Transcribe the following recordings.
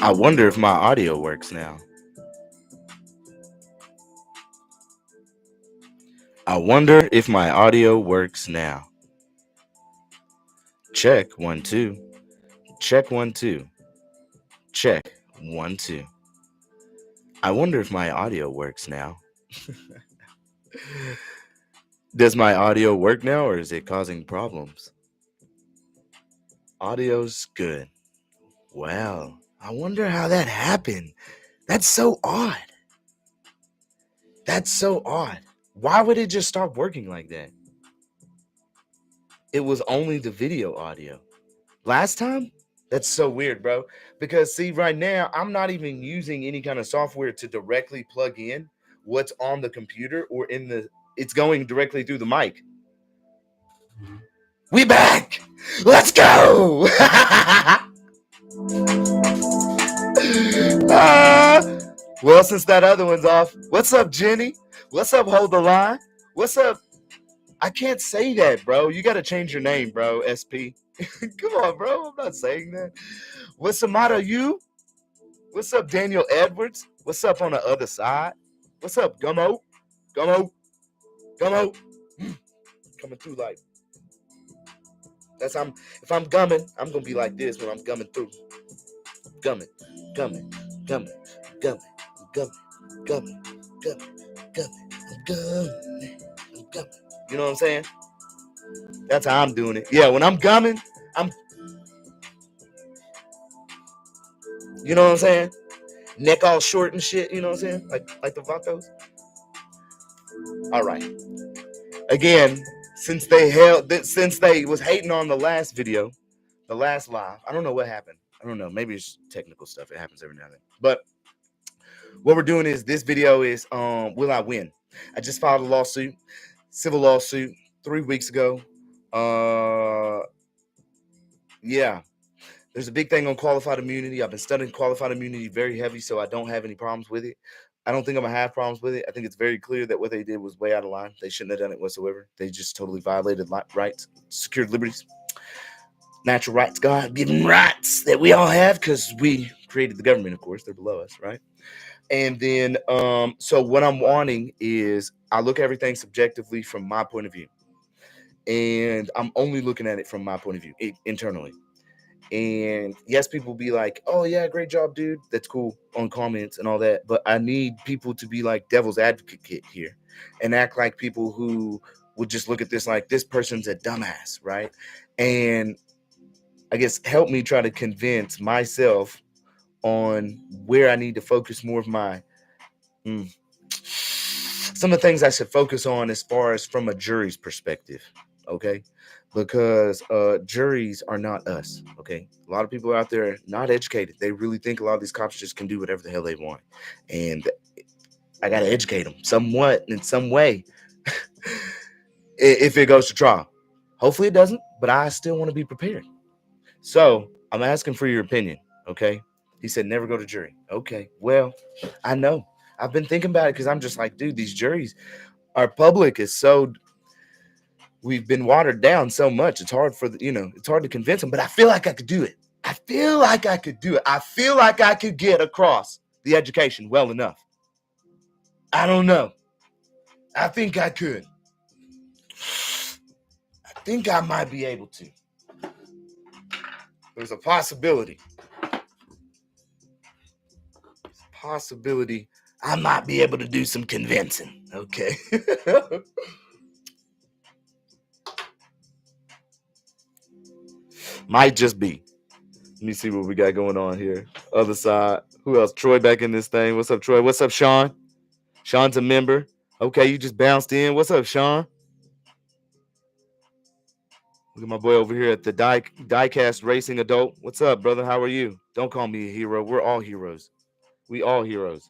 I wonder if my audio works now. I wonder if my audio works now. Check 1 2. Check 1 2. Check 1 2. I wonder if my audio works now. Does my audio work now or is it causing problems? Audio's good. Well, I wonder how that happened. That's so odd. That's so odd. Why would it just stop working like that? It was only the video audio. Last time? That's so weird, bro. Because see, right now, I'm not even using any kind of software to directly plug in what's on the computer or in the it's going directly through the mic. We back! Let's go! Well, since that other one's off, what's up, Jenny? What's up, Hold the Line? What's up? I can't say that, bro. You got to change your name, bro, SP. Come on, bro. I'm not saying that. What's the motto, you? What's up, Daniel Edwards? What's up on the other side? What's up, Gummo? Gummo? Gummo? Coming through like if I'm gumming, I'm gonna be like this when I'm gumming through. Gumming, gumming, gumming, gumming, gumming, gumming, gumming, gumming, gumming, gumming. You know what I'm saying? That's how I'm doing it. Yeah, when I'm gumming, you know what I'm saying? Neck all short and shit, you know what I'm saying? Like the Vatos. All right. Again, since they was hating on the last video, the last live, I don't know what happened. I don't know. Maybe it's technical stuff. It happens every now and then. But what we're doing is this video is will I win? I just filed a lawsuit, civil lawsuit 3 weeks ago. Yeah. There's a big thing on qualified immunity. I've been studying qualified immunity very heavy, so I don't have any problems with it. I don't think I'm going to have problems with it. I think it's very clear that what they did was way out of line. They shouldn't have done it whatsoever. They just totally violated rights, secured liberties, natural rights, God-given rights that we all have because we created the government, of course. They're below us, right? And then, so what I'm wanting is I look at everything subjectively from my point of view. And I'm only looking at it from my point of view internally. And yes, people will be like, oh yeah, great job, dude. That's cool on comments and all that. But I need people to be like devil's advocate here and act like people who would just look at this like this person's a dumbass, right? And I guess help me try to convince myself on where I need to focus more of my some of the things I should focus on as far as from a jury's perspective, okay? Because juries are not us, okay? A lot of people out there not educated. They really think a lot of these cops just can do whatever the hell they want. And I got to educate them somewhat in some way if it goes to trial. Hopefully it doesn't, but I still want to be prepared. So I'm asking for your opinion, okay? He said, never go to jury. Okay, well, I know. I've been thinking about it because I'm just like, dude, these juries, our public is so, we've been watered down so much. It's hard for it's hard to convince them, but I feel like I could do it. I feel like I could do it. I feel like I could get across the education well enough. I don't know. I think I could. I think I might be able to. There's a possibility. I might be able to do some convincing. Okay. Might just be. Let me see what we got going on here. Other side. Who else? Troy back in this thing. What's up, Troy? What's up, Sean? Sean's a member. Okay, you just bounced in. What's up, Sean? Look at my boy over here at the Diecast Racing Adult. What's up, brother? How are you? Don't call me a hero. We're all heroes. We all heroes.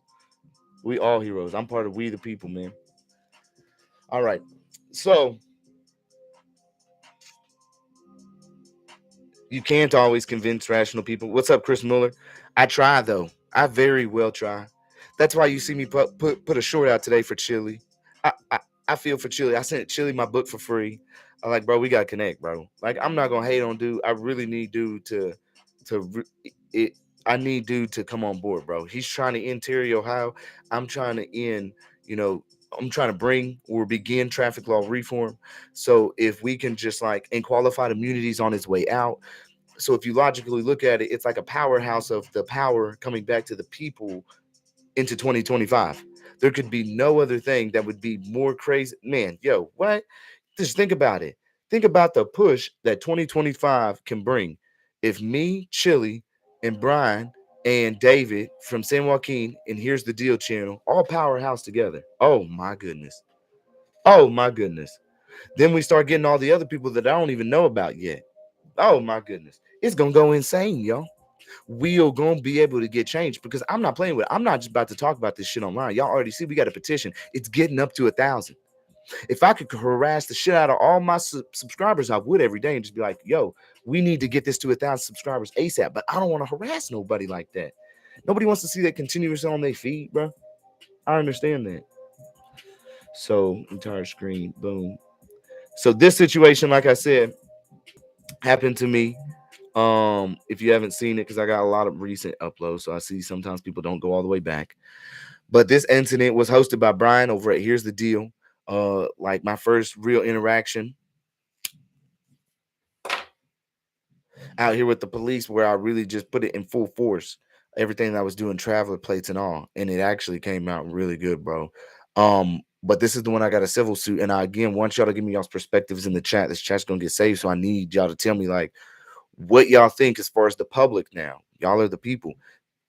We all heroes. I'm part of We the People, man. All right. So you can't always convince rational people. What's up, Chris Miller? I try though. I very well try. That's why you see me put a short out today for Chili. I feel for Chili. I sent Chili my book for free. I'm like, bro, we gotta connect, bro. Like, I'm not gonna hate on dude. I really need dude to I need dude to come on board, bro. He's trying to end Terry, Ohio. I'm trying to end, you know, I'm trying to bring or begin traffic law reform. So if we can just like, and qualified immunities on its way out. So if you logically look at it, it's like a powerhouse of the power coming back to the people into 2025. There could be no other thing that would be more crazy. Man, yo, what? Just think about it. Think about the push that 2025 can bring. If me, Chili, and Brian and David from San Joaquin and Here's the Deal channel all powerhouse together. Oh my goodness. Oh my goodness. Then we start getting all the other people that I don't even know about yet. Oh my goodness. It's gonna go insane, y'all. We are gonna be able to get changed because I'm not playing with it. I'm not just about to talk about this shit online. Y'all already see we got a petition. It's getting up to 1,000. If I could harass the shit out of all my subscribers, I would every day and just be like, yo, we need to get this to 1,000 subscribers ASAP. But I don't want to harass nobody like that. Nobody wants to see that continuous on their feed, bro. I understand that. So entire screen, boom. So this situation, like I said, happened to me. If you haven't seen it, because I got a lot of recent uploads, so I see sometimes people don't go all the way back. But this incident was hosted by Brian over at Here's the Deal. Like my first real interaction out here with the police, where I really just put it in full force. Everything that I was doing, traveler plates and all, and it actually came out really good, bro. But this is the one I got a civil suit, and I again want y'all to give me y'all's perspectives in the chat. This chat's gonna get saved, so I need y'all to tell me like what y'all think as far as the public now. Y'all are the people.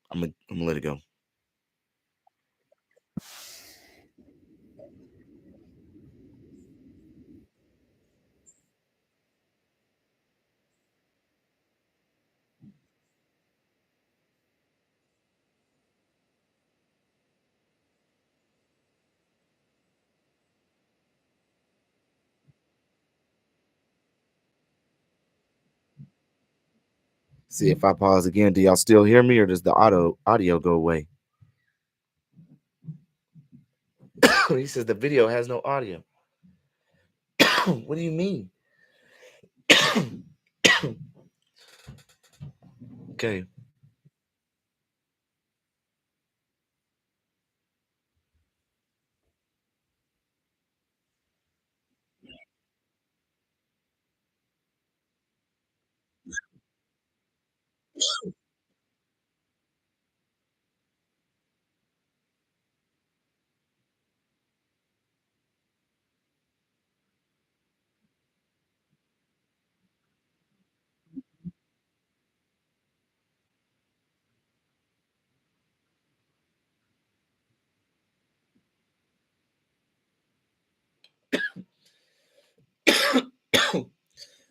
I'm gonna let it go. See if I pause again. Do y'all still hear me, or does the audio go away? He says the video has no audio. What do you mean? Okay.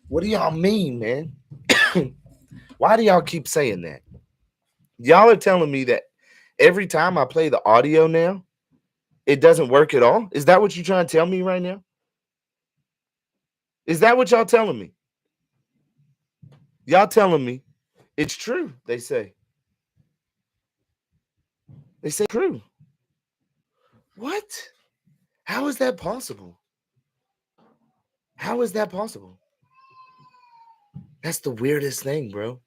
What do y'all mean, man? Why do y'all keep saying that? Y'all are telling me that every time I play the audio now, it doesn't work at all? Is that what you're trying to tell me right now? Is that what y'all telling me? Y'all telling me it's true, they say. They say true. What? How is that possible? How is that possible? That's the weirdest thing, bro.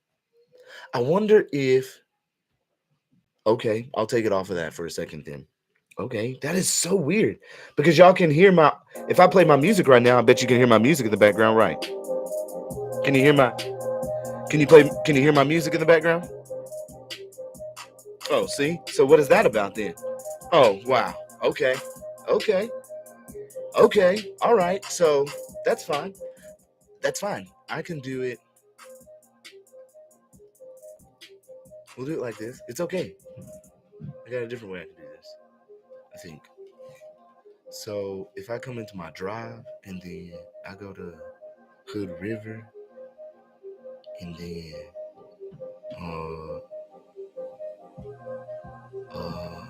I wonder if okay, I'll take it off of that for a second then. Okay, that is so weird because y'all can hear my. If I play my music right now, I bet you can hear my music in the background, right? Can you hear my? Can you play? Can you hear my music in the background? Oh, see. So what is that about then? Oh, wow. Okay, okay, okay. All right. So that's fine. That's fine. I can do it. We'll do it like this. It's okay. I got a different way I can do this. I think. So if I come into my drive and then I go to Hood River and then uh uh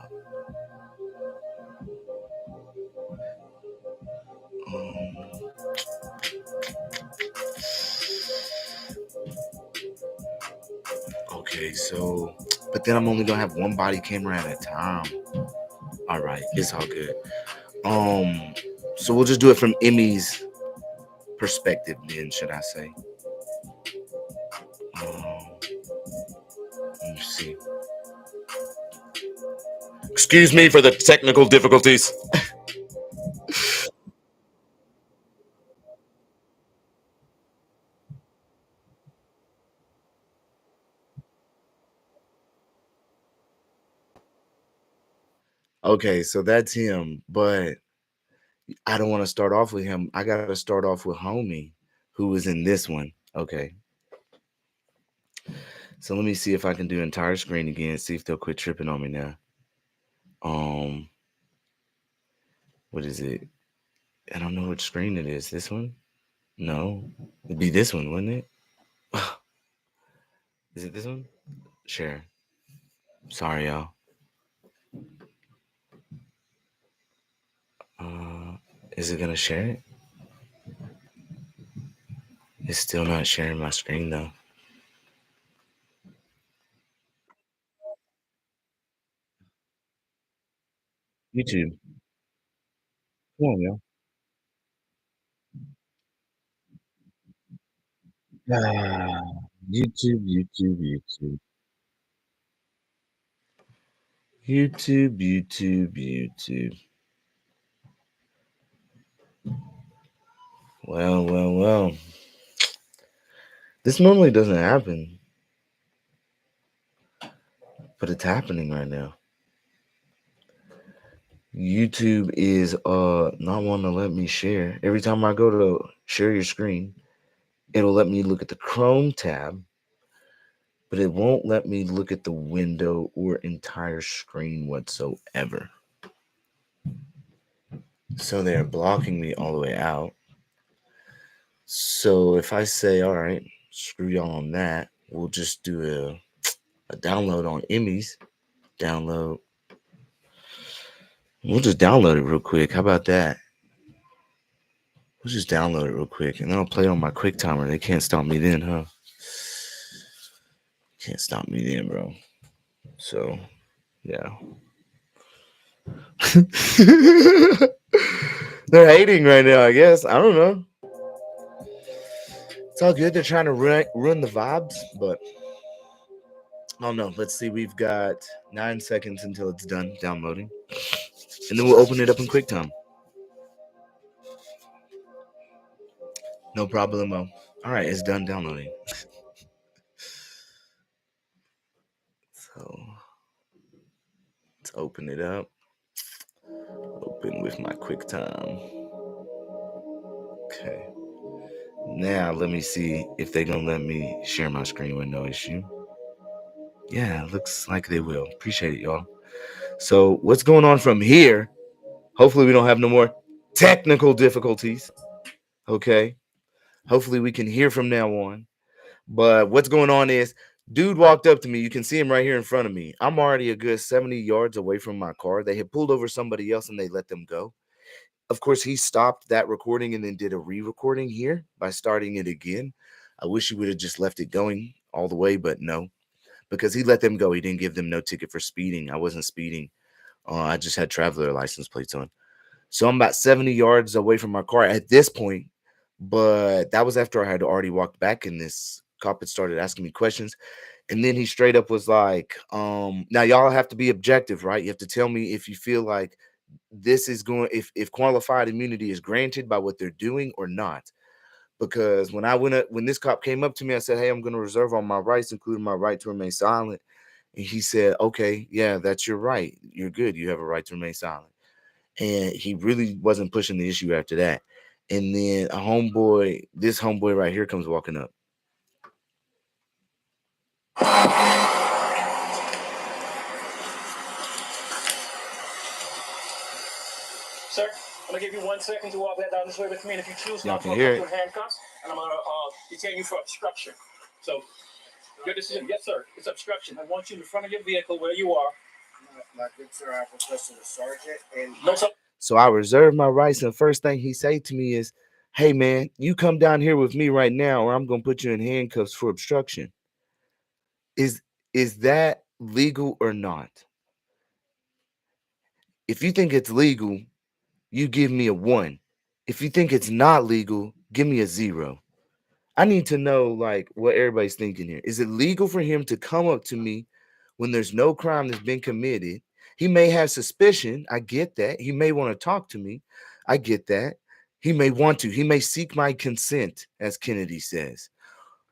um okay, so but then I'm only gonna have one body camera at a time. All right, it's all good. So we'll just do it from Emmy's perspective then, should I say? Um let me see. see. Excuse me for the technical difficulties. Okay, so that's him, but I don't want to start off with him. I got to start off with homie, who was in this one. Okay, so let me see if I can do entire screen again. See if they'll quit tripping on me now. Um, what is it? I don't know which screen it is. This one? No, it'd be this one, wouldn't it? Is it this one? Share. Sorry, y'all. Uh, is it gonna share it? It's still not sharing my screen though. YouTube. Come on, y'all. Ah, YouTube, YouTube, YouTube. YouTube, YouTube, YouTube. Well, well, well. This normally doesn't happen, but it's happening right now. YouTube is not wanting to let me share. Every time I go to share your screen, it'll let me look at the Chrome tab, but it won't let me look at the window or entire screen whatsoever. So they're blocking me all the way out. So if I say, all right, screw y'all on that, we'll just do a download on Emmys. Download. We'll just download it real quick. How about that? We'll just download it real quick and then I'll play it on my quick timer. They can't stop me then, huh? Can't stop me then, bro. So, yeah. They're hating right now, I guess. I don't know. It's all good. They're trying to ruin the vibes, but I don't know. Let's see. We've got 9 seconds until it's done downloading. And then we'll open it up in QuickTime. No problemo. All right, it's done downloading. So let's open it up. Open with my QuickTime. Okay. Now let me see if they're gonna let me share my screen with no issue. Yeah, looks like they will. Appreciate it, y'all. So what's going on from here? Hopefully we don't have no more technical difficulties. Okay. Hopefully we can hear from now on. But what's going on is dude walked up to me. You can see him right here in front of me. I'm already a good 70 yards away from my car. They had pulled over somebody else and they let them go. Of course, he stopped that recording and then did a re-recording here by starting it again. I wish he would have just left it going all the way, but no, because he let them go. He didn't give them no ticket for speeding. I wasn't speeding. I just had traveler license plates on. So I'm about 70 yards away from my car at this point, but that was after I had already walked back and this cop had started asking me questions. And then he straight up was like, now y'all have to be objective, right? You have to tell me if you feel like this is going, if qualified immunity is granted by what they're doing or not. Because when I went up, when this cop came up to me, I said, hey, I'm going to reserve all my rights, including my right to remain silent. And he said, okay, yeah, that's your right. You're good. You have a right to remain silent. And he really wasn't pushing the issue after that. And then a homeboy, this homeboy right here comes walking up. Sir, I'm gonna give you 1 second to walk that down this way with me, and if you choose not to, I'll put you in handcuffs, and I'm gonna detain you for obstruction. So, your decision. Yes, sir. It's obstruction. I want you in front of your vehicle where you are. My good sir, I've requested a sergeant, and no, sir. So I reserve my rights, and the first thing he say to me is, "Hey, man, you come down here with me right now, or I'm gonna put you in handcuffs for obstruction." Is is that legal or not? If you think it's legal, you give me a 1. If you think it's not legal, give me a 0. I need to know like what everybody's thinking here. Is it legal for him to come up to me when there's no crime that's been committed. He may have suspicion. I get that. He may want to talk to me. I get that. He may want to. He may seek my consent, as Kennedy says,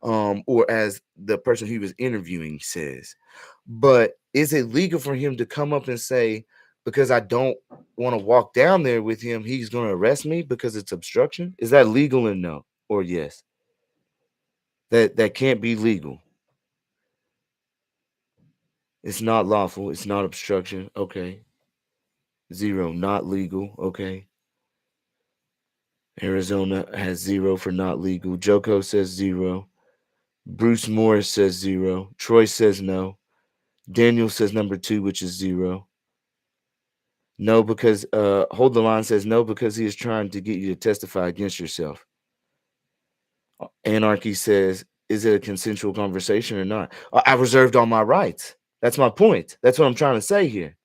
or as the person he was interviewing says. But is it legal for him to come up and say, because I don't want to walk down there with him, he's going to arrest me because it's obstruction? Is that legal or no? Or yes? That can't be legal. It's not lawful. It's not obstruction. Okay. 0, not legal. Okay. Arizona has 0 for not legal. Joko says 0. Bruce Morris says 0. Troy says no. Daniel says number 2, which is 0. No, because Hold the Line says no because he is trying to get you to testify against yourself. Anarchy says, is it a consensual conversation or not? I reserved all my rights. That's my point. That's what I'm trying to say here.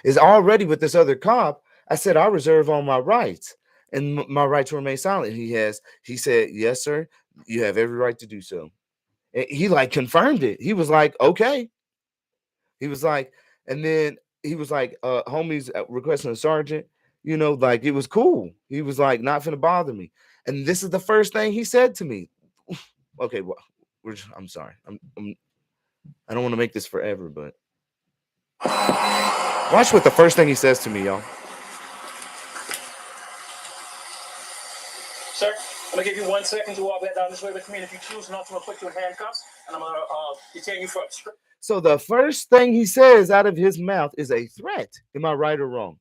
Is already with this other cop, I said I reserve all my rights and my right to remain silent. He said, yes, sir, you have every right to do so. And he like confirmed it. He was like, okay. He was like, and then he was like, homies requesting a sergeant, like it was cool. He was like, not finna bother me. And this is the first thing he said to me. Okay, well, I'm sorry. I don't want to make this forever, but watch what the first thing he says to me, y'all. Sir, I'm gonna give you 1 second to walk back down this way with me, and if you choose not to, I'm gonna put you in handcuffs, and I'm gonna detain you for obstruction. So the first thing he says out of his mouth is a threat. Am I right or wrong?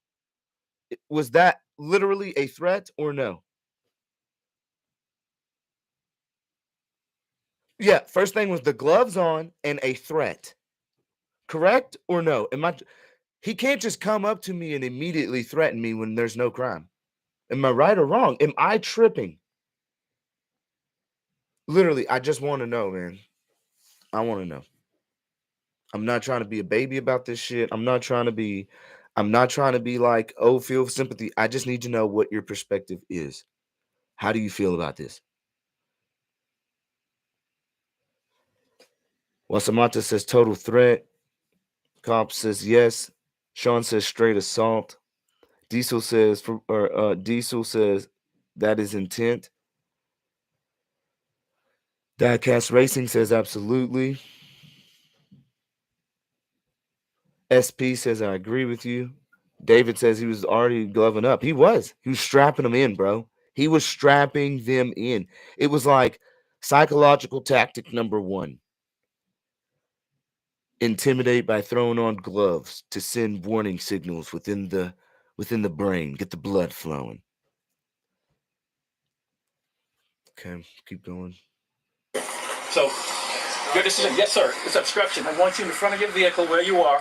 Was that literally a threat or no? Yeah, first thing was the gloves on and a threat. Correct or no? He can't just come up to me and immediately threaten me when there's no crime. Am I right or wrong? Am I tripping? Literally, I just want to know, man. I want to know. I'm not trying to be a baby about this shit. I'm not trying to be like, oh, feel sympathy. I just need to know what your perspective is. How do you feel about this? Wasamata says total threat. Cop says yes. Sean says straight assault. Diesel says that is intent. Diecast Racing says absolutely. SP says I agree with you. David says he was already gloving up. He was. He was strapping them in, bro. He was strapping them in. It was like psychological tactic number 1. Intimidate by throwing on gloves to send warning signals within the brain, get the blood flowing. Okay, keep going. So, your decision, yes, sir. It's obstruction. I want you in the front of your vehicle where you are.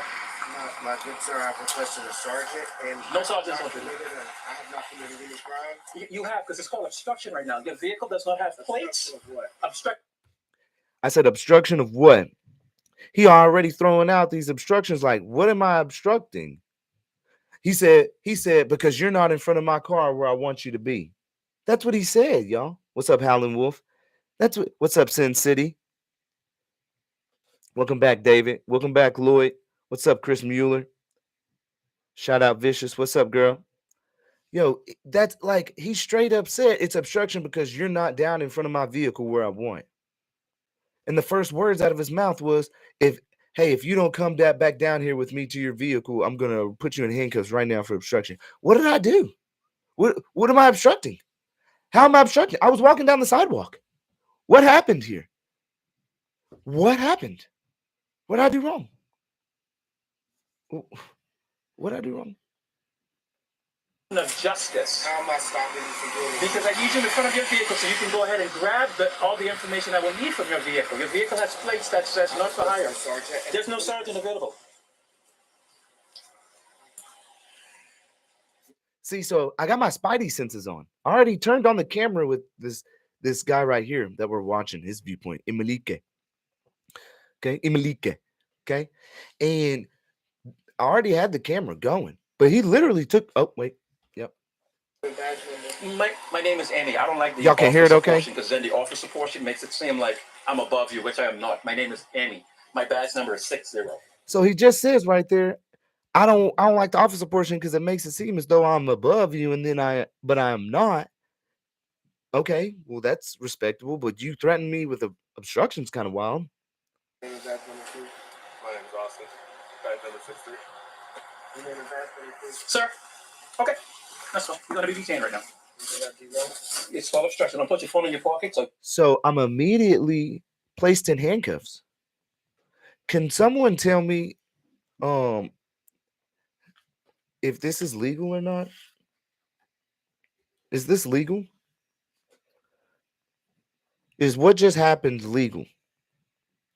My good sir, I've requested a sergeant, and no sergeant. I have not committed any crime. You have, because it's called obstruction right now. Your vehicle does not have plates. Of what? I said obstruction of what? He already throwing out these obstructions. Like, what am I obstructing? He said, because you're not in front of my car where I want you to be. That's what he said, y'all. What's up, Howlin' Wolf? What's up, Sin City? Welcome back, David. Welcome back, Lloyd. What's up, Chris Mueller? Shout out Vicious. What's up, girl? Yo, that's like, he straight up said it's obstruction because you're not down in front of my vehicle where I want. And the first words out of his mouth was, if you don't come back down here with me to your vehicle, I'm going to put you in handcuffs right now for obstruction. What did I do? What am I obstructing? How am I obstructing? I was walking down the sidewalk. What happened here? What happened? What did I do wrong? What did I do wrong? Of justice. How am I stopping you from doing it? Because I need you in front of your vehicle so you can go ahead and grab all the information I will need from your vehicle. Your vehicle has plates that says not for hire. There's no sergeant available. See, so I got my spidey senses on. I already turned on the camera with this guy right here that we're watching, his viewpoint, Imalike. Okay, Imalike. Okay, and I already had the camera going, but he literally took. Oh wait, yep. My name is Annie. I don't like the y'all can hear it, okay? Because then the officer portion makes it seem like I'm above you, which I am not. My name is Annie. My badge number is 60. So he just says right there, I don't like the officer portion because it makes it seem as though I'm above you, and then but I am not. Okay, well that's respectable, but you threatened me with obstruction's kind of wild. Your name is Zach 22. My name is Austin. Badge number 63. Your name is Zach 22. Sir, okay, that's fine. You're gonna be detained right now. You got D-Roll? It's called obstruction. Don't put your phone in your pocket. So I'm immediately placed in handcuffs. Can someone tell me um if this is legal or not? Is this legal? Is what just happened legal?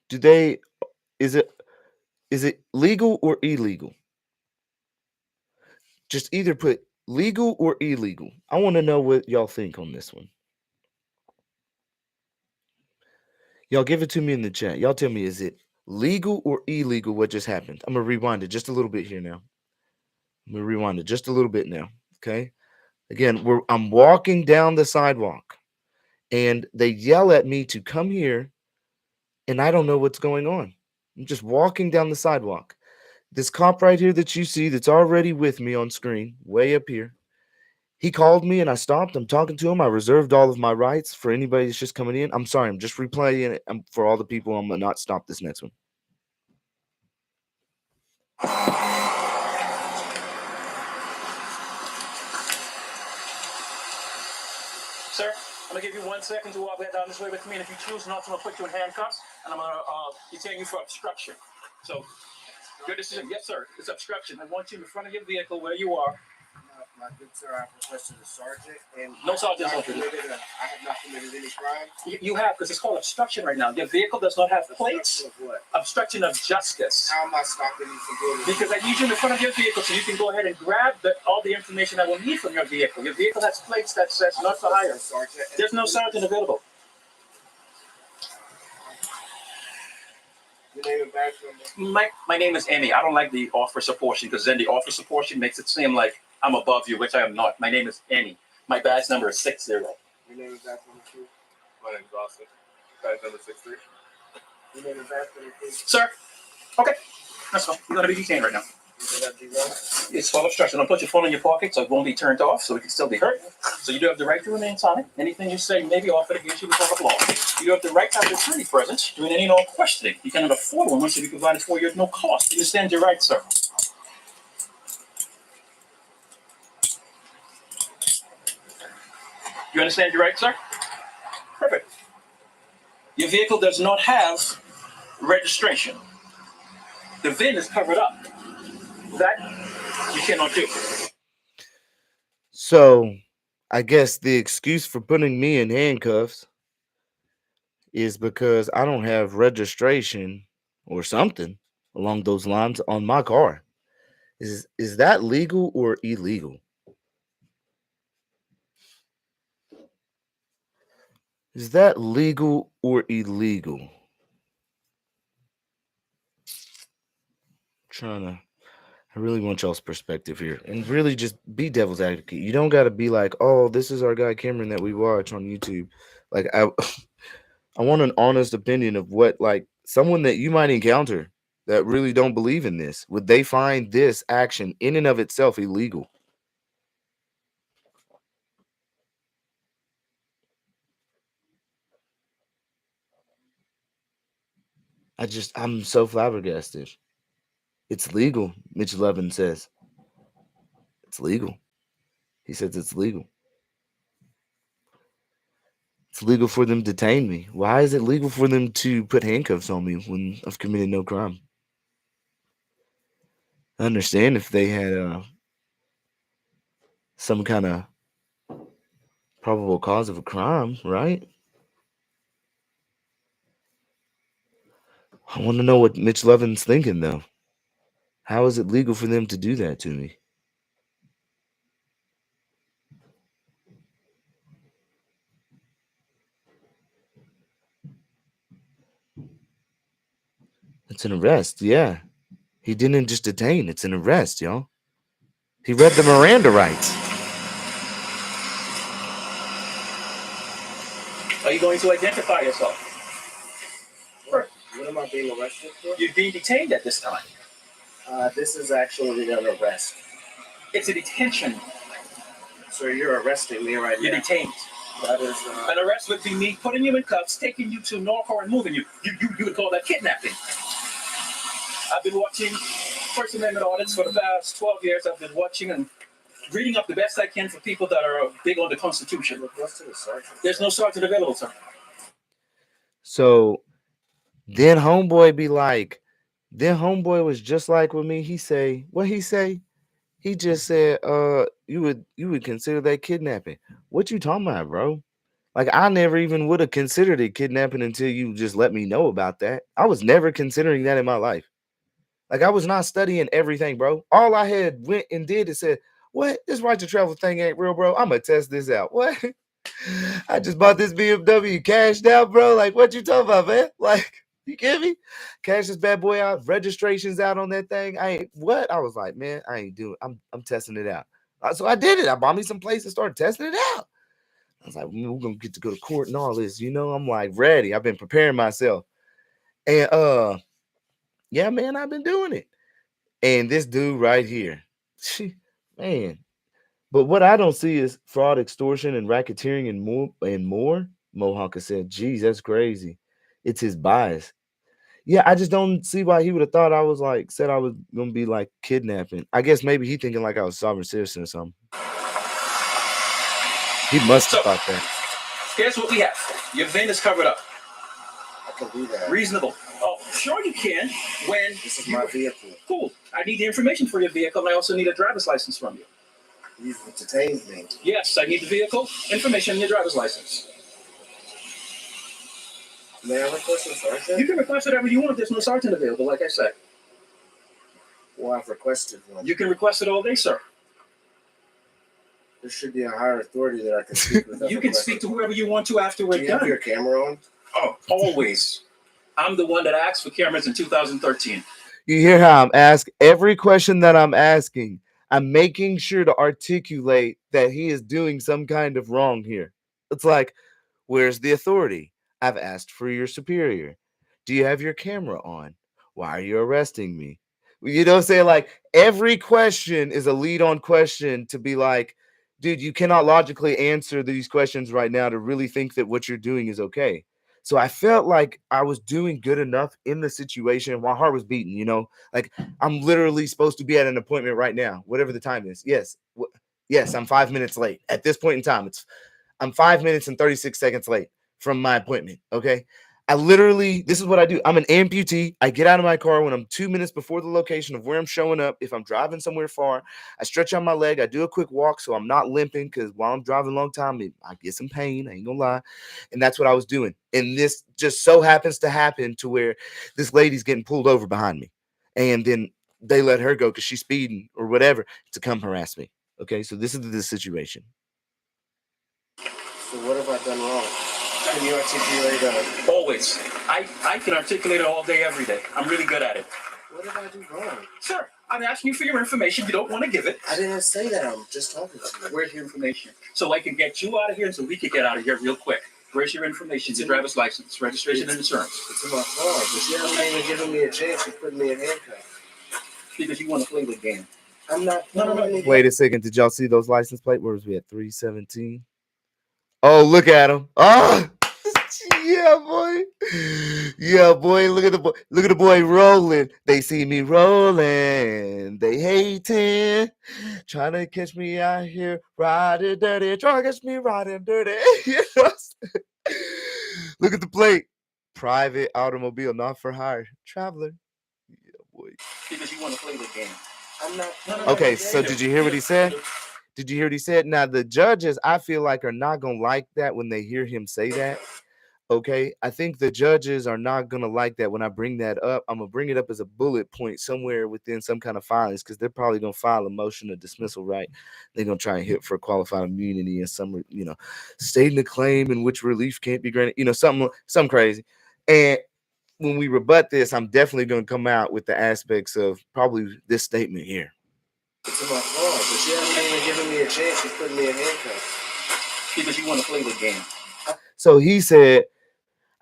Do they is it legal or illegal? Just either put legal or illegal. I want to know what y'all think on this one. Y'all give it to me in the chat. Y'all tell me, is it legal or illegal what just happened? I'm gonna rewind it just a little bit here now. I'm gonna rewind it just a little bit now. Okay. Again, I'm walking down the sidewalk and they yell at me to come here, and I don't know what's going on. I'm just walking down the sidewalk. This cop right here that you see that's already with me on screen, way up here, he called me and I stopped. I'm talking to him. I reserved all of my rights for anybody that's just coming in. I'm sorry. I'm just replaying it for all the people. I'm going to not stop this next one. Sir, I'm gonna give you 1 second to walk down this way with me, and if you choose not to, I'm gonna put you in handcuffs, and I'm gonna detain you for obstruction. So, your decision. Yes, sir. It's obstruction. I want you in the front of your vehicle where you are. My good sir, I have requested a sergeant, and No sergeant. I have not committed any crime. You have, because it's called obstruction right now. Your vehicle does not have plates. Obstruction of what? Obstruction of justice. How am I stopping you from doing this? Because I need you in the front of your vehicle so you can go ahead and grab all the information I will need from your vehicle. Your vehicle has plates that says not for hire. Sergeant. There's no sergeant available. Your name and badge number? My name is Emmy. I don't like the officer portion because then the officer portion makes it seem like I'm above you, which I am not. My name is Emmy. My badge number is 60. Your name is Zach 22. My name is Austin. Badge number 63. Your name is Zach 22. Sir, okay, that's fine. You're gonna be detained right now. You got D-Roll? It's called obstruction. Don't put your phone in your pocket so it won't be turned off, so it can still be heard. So you do have the right to remain silent. Anything you say may be offered against you because of law. You do have the right to have an attorney present during any and all questioning. You cannot afford one once you be provided for you at no cost. You understand your rights, sir? You understand your rights, sir? Perfect. Your vehicle does not have registration. The VIN is covered up. That you cannot do. So I guess the excuse for putting me in handcuffs is because I don't have registration or something along those lines on my car. Is that legal or illegal? Is that legal or illegal? I really want y'all's perspective here and really just be devil's advocate. You don't got to be like, oh, this is our guy Cameron that we watch on YouTube. Like, I want an honest opinion of what, like, someone that you might encounter that really don't believe in this. Would they find this action in and of itself illegal? I'm so flabbergasted. It's legal, Mitch Levin says. It's legal. He says it's legal. It's legal for them to detain me. Why is it legal for them to put handcuffs on me when I've committed no crime? I understand if they had some kind of probable cause of a crime, right? I want to know what Mitch Levin's thinking, though. How is it legal for them to do that to me? It's an arrest, yeah. He didn't just detain, it's an arrest, y'all. He read the Miranda rights. Are you going to identify yourself? What am I being arrested for? You're being detained at this time. This is actually an arrest. It's a detention. So you're arresting me right You're now. detained. That is An arrest would be me putting you in cuffs, taking you to Norco and moving you. You would call that kidnapping. I've been watching First Amendment audits for the past 12 years. I've been watching and reading up the best I can for people that are big on the Constitution. request to the sergeant. There's no sergeant available, sir. So then homeboy be like, then homeboy was just like with me. He say, what he say? He just said, you would consider that kidnapping. What you talking about, bro? Like I never even would have considered it kidnapping until you just let me know about that. I was never considering that in my life. Like I was not studying everything, bro. All I had went and did is said, what? This right to travel thing ain't real, bro. I'm gonna test this out. What? I just bought this BMW cashed out, bro. Like, what you talking about, man? Like, you get me? Cash this bad boy out, registrations out on that thing. I ain't what? I was like, man, I ain't doing. I'm testing it out. So I did it. I bought me some place and started testing it out. I was like, we're gonna get to go to court and all this, you know. I'm like ready. I've been preparing myself. And yeah, man, I've been doing it. And this dude right here, man. But what I don't see is fraud, extortion, and racketeering and more. Mohawk said, geez, that's crazy. It's his bias. Yeah, I just don't see why he would have thought I was like said I was gonna be like kidnapping. I guess maybe he thinking like I was sovereign citizen or something. He must have thought that. Here's what we have. Your vein is covered up. I can do that. Reasonable. Oh, sure you can. When This is my vehicle. Cool. I need the information for your vehicle, and I also need a driver's license from you. You've detained me. Yes, I need the vehicle, information, and your driver's license. May I request a sergeant? You can request whatever you want. There's no sergeant available, like I said. Well, I've requested one. You can request it all day, sir. There should be a higher authority that I can speak with. You can speak to whoever you want to after we're Do you have done. your camera on? Oh, always. I'm the one that asked for cameras in 2013. You hear how I'm asking every question that I'm asking. I'm making sure to articulate that he is doing some kind of wrong here. It's like, where's the authority? I've asked for your superior. Do you have your camera on? Why are you arresting me? You know what I'm saying? Like every question is a lead on question to be like, dude, you cannot logically answer these questions right now to really think that what you're doing is okay. So I felt like I was doing good enough in the situation. My heart was beating, you know, like I'm literally supposed to be at an appointment right now, whatever the time is. Yes. Yes, I'm 5 minutes late. At this point in time, I'm 5 minutes and 36 seconds late from my appointment. Okay. I literally, this is what I do. I'm an amputee. I get out of my car when I'm 2 minutes before the location of where I'm showing up. If I'm driving somewhere far, I stretch out my leg. I do a quick walk so I'm not limping because while I'm driving a long time, I get some pain. I ain't gonna lie. And that's what I was doing. And this just so happens to happen to where this lady's getting pulled over behind me. And then they let her go because she's speeding or whatever to come harass me. Okay, so this is the situation. So what have I done wrong? Can you articulate Always. I can articulate it all day, every day. I'm really good at it. what did I do wrong? Sir, I'm asking you for your information. You don't want to give it. I didn't say that. I'm just talking to you. Where's your information? So I can get you out of here and so we can get out of here real quick. Where's your information? Your driver's license, registration, and insurance. It's in my car, but you haven't even given me a chance. You're putting me in handcuffs. Because you want to play the game. I'm not. No. Wait a second. Did y'all see those license plate? Where was we at? 317. Oh, look at him. Oh, yeah, boy. Yeah, boy. Look at the boy. Look at the boy rolling. They see me rolling. They hating. Trying to catch me out here riding dirty. Trying to catch me riding dirty. You know? Look at the plate. Private automobile, not for hire. Traveler. Yeah, boy. Because you want to play the game. I'm not. Okay, so did you hear what he said? Did you hear what he said? Now, the judges, I feel like, are not going to like that when they hear him say that. Okay, I think the judges are not going to like that when I bring that up. I'm going to bring it up as a bullet point somewhere within some kind of filings because they're probably going to file a motion of dismissal, right? They're going to try and hit for qualified immunity and some, stating a claim in which relief can't be granted, something crazy. And when we rebut this, I'm definitely going to come out with the aspects of probably this statement here. It's in my car, but you haven't even given me a chance. You're putting me in handcuffs. Because you want to play the game. So he said,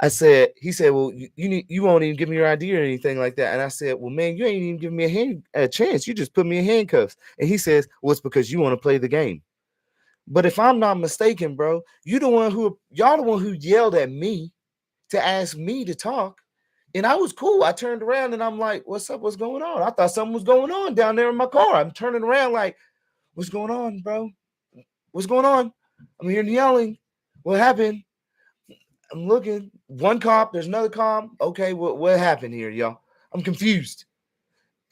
he said, well, you won't even give me your ID or anything like that. And I said, well, man, you ain't even giving me a chance. You just put me in handcuffs. And he says, well, it's because you want to play the game. But if I'm not mistaken, bro, y'all the one who yelled at me to ask me to talk. And I was cool. I turned around and I'm like, what's up? What's going on? I thought something was going on down there in my car. I'm turning around like, what's going on, bro? What's going on? I'm hearing yelling. What happened? I'm looking. One cop, there's another cop. Okay, what happened here, y'all? I'm confused.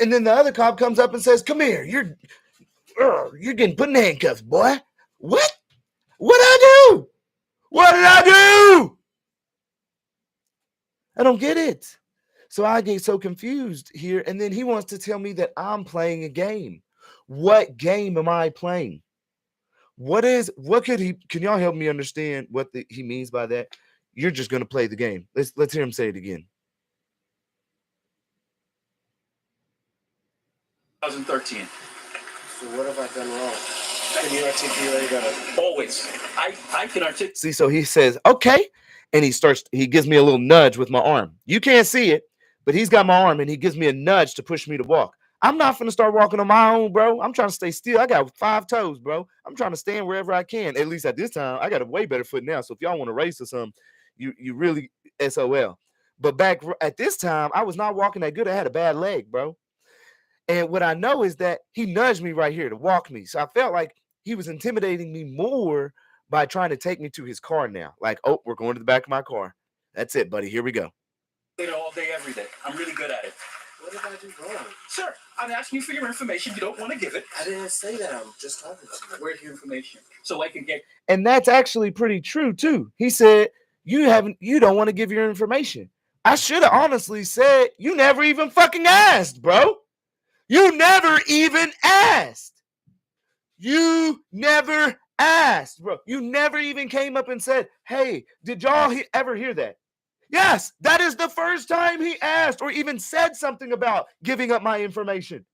And then the other cop comes up and says, come here. You're getting put in handcuffs, boy. What? What did I do? What did I do? I don't get it. So I get so confused here. And then he wants to tell me that I'm playing a game. What game am I playing? Can y'all help me understand what he means by that? You're just going to play the game. Let's hear him say it again. 2013. So what have I done wrong? Can you articulate Always. I can articulate. See, so he says, okay. And he gives me a little nudge with my arm. You can't see it, but he's got my arm and he gives me a nudge to push me to walk. I'm not going to start walking on my own, bro. I'm trying to stay still. I got 5 toes, bro. I'm trying to stand wherever I can. At least at this time, I got a way better foot now. So if y'all want to race or something, you really SOL. But back at this time, I was not walking that good. I had a bad leg, bro. And what I know is that he nudged me right here to walk me. So I felt like he was intimidating me more by trying to take me to his car now. Like, oh, we're going to the back of my car. That's it, buddy. Here we go. All day, every day. I'm really good at it. What did I do wrong? Sir, I'm asking you for your information. You don't want to give it. I didn't say that. I'm just talking to you. Where's your information? So I can get. And that's actually pretty true, too. He said, you don't want to give your information. I should have honestly said, you never even fucking asked, bro. You never even asked. You never asked, bro. You never even came up and said, hey, did y'all ever hear that? Yes, that is the first time he asked or even said something about giving up my information.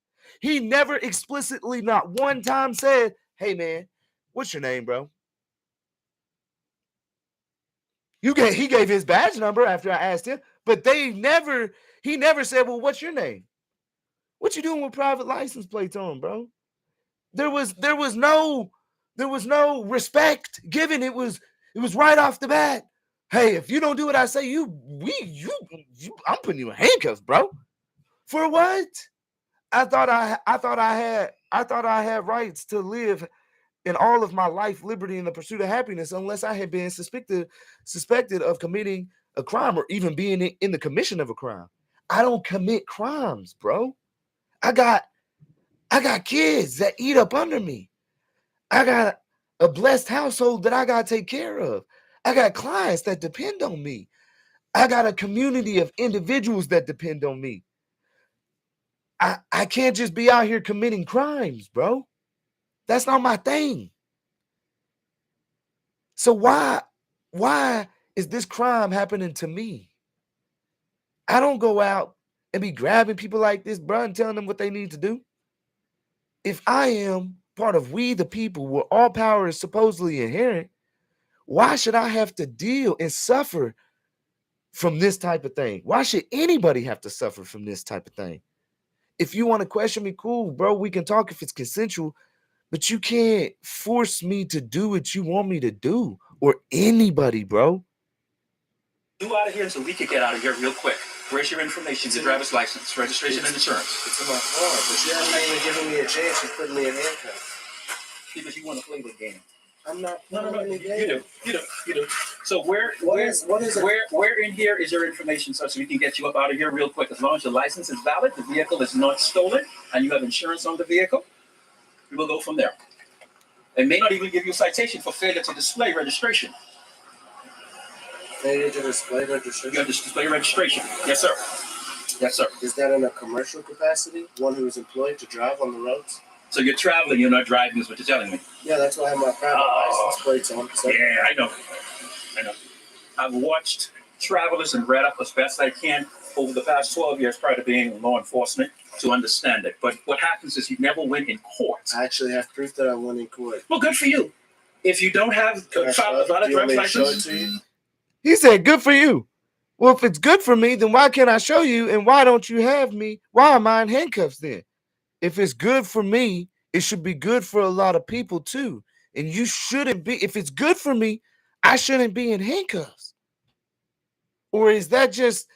He never explicitly, not one time said, hey, man, what's your name, bro? He gave his badge number after I asked him, but he never said, well, what's your name? What you doing with private license plates on, bro? There was no respect given. It was right off the bat. Hey, if you don't do what I say, I'm putting you in handcuffs, bro. For what? I thought I had rights to live in all of my life, liberty, and the pursuit of happiness, unless I had been suspected of committing a crime or even being in the commission of a crime. I don't commit crimes, bro. I got kids that eat up under me. I got a blessed household that I got to take care of. I got clients that depend on me. I got a community of individuals that depend on me. I can't just be out here committing crimes, bro. That's not my thing. So why is this crime happening to me? I don't go out and be grabbing people like this, bro, and telling them what they need to do. If I am part of we the people where all power is supposedly inherent, why should I have to deal and suffer from this type of thing? Why should anybody have to suffer from this type of thing? If you want to question me, cool, bro, we can talk if it's consensual, but you can't force me to do what you want me to do, or anybody, bro. You out of here so we could get out of here real quick. Where's your information? Your driver's license, registration, and insurance. It's in my car, but you're not even giving me a chance. You're putting me in handcuffs. Because you want to play the game. I'm not. No. You do. So where in here is your information, so we can get you up out of here real quick? As long as your license is valid, the vehicle is not stolen, and you have insurance on the vehicle, we will go from there. They may not even give you a citation for failure to display registration. Failure to display registration? You have to display registration. Yes, sir. Yes, sir. Is that in a commercial capacity? One who is employed to drive on the roads? So you're traveling, you're not driving, is what you're telling me. Yeah, that's why I have my private license plates on. So. Yeah, I know. I've watched travelers and read up as best I can over the past 12 years prior to being in law enforcement to understand it. But what happens is you never win in court. I actually have proof that I won in court. Well, good for you. If you don't have a valid driver's license, he said, good for you. Well, if it's good for me, then why can't I show you? And why don't you have me? Why am I in handcuffs then? If it's good for me, it should be good for a lot of people too. And you shouldn't be, if it's good for me, I shouldn't be in handcuffs. Or is that just,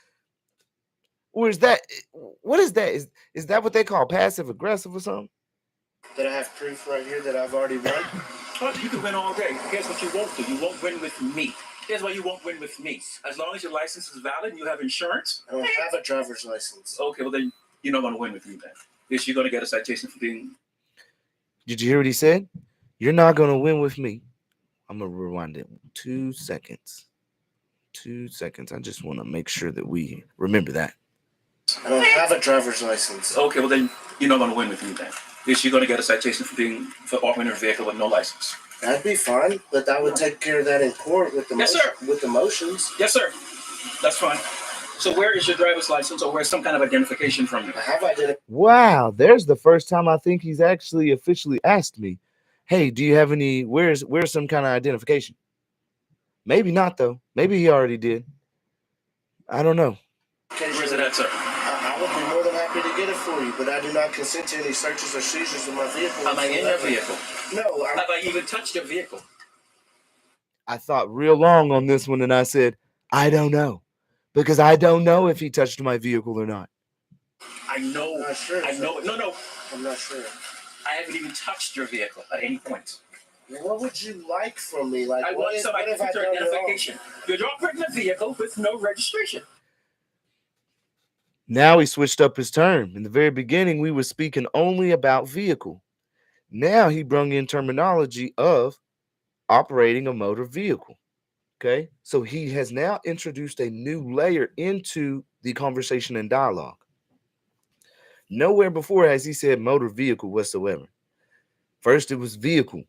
or is that, what is that? Is that what they call passive aggressive or something? That I have proof right here that I've already won. Well, you can win all day. Here's what you won't do. You won't win with me. Here's why you won't win with me. As long as your license is valid and you have insurance. I don't have a driver's license. Okay, well then you're not going to win with me then. Because you're going to get a citation for being. Did you hear what he said? You're not going to win with me. I'm going to rewind it 2 seconds. 2 seconds. I just want to make sure that we remember that. I don't have a driver's license. Okay, well then you're not going to win with me then. Because you're going to get a citation for operating a vehicle with no license. That'd be fine, but I would take care of that in court with the Yes, sir. with the motions. Yes, sir. That's fine. So where is your driver's license or where's some kind of identification from you? I have identification. Wow, there's the first time I think he's actually officially asked me, "Hey, do you have any? Where's some kind of identification?" Maybe not though. Maybe he already did. I don't know. Where's it at, sir? I would be more than happy to get it for you, but I do not consent to any searches or seizures of my vehicle. Am I in your vehicle? No, Have I even touched your vehicle? I thought real long on this one, and I said, "I don't know," because I don't know if he touched my vehicle or not. I know. I'm not sure. I know. No. I'm not sure. I haven't even touched your vehicle at any point. What would you like from me? Like, I want some identification. You're operating a vehicle with no registration. Now he switched up his term. In the very beginning, we were speaking only about vehicle. Now he brung in terminology of operating a motor vehicle. Okay. So he has now introduced a new layer into the conversation and dialogue. Nowhere before has he said motor vehicle whatsoever. First, it was vehicle.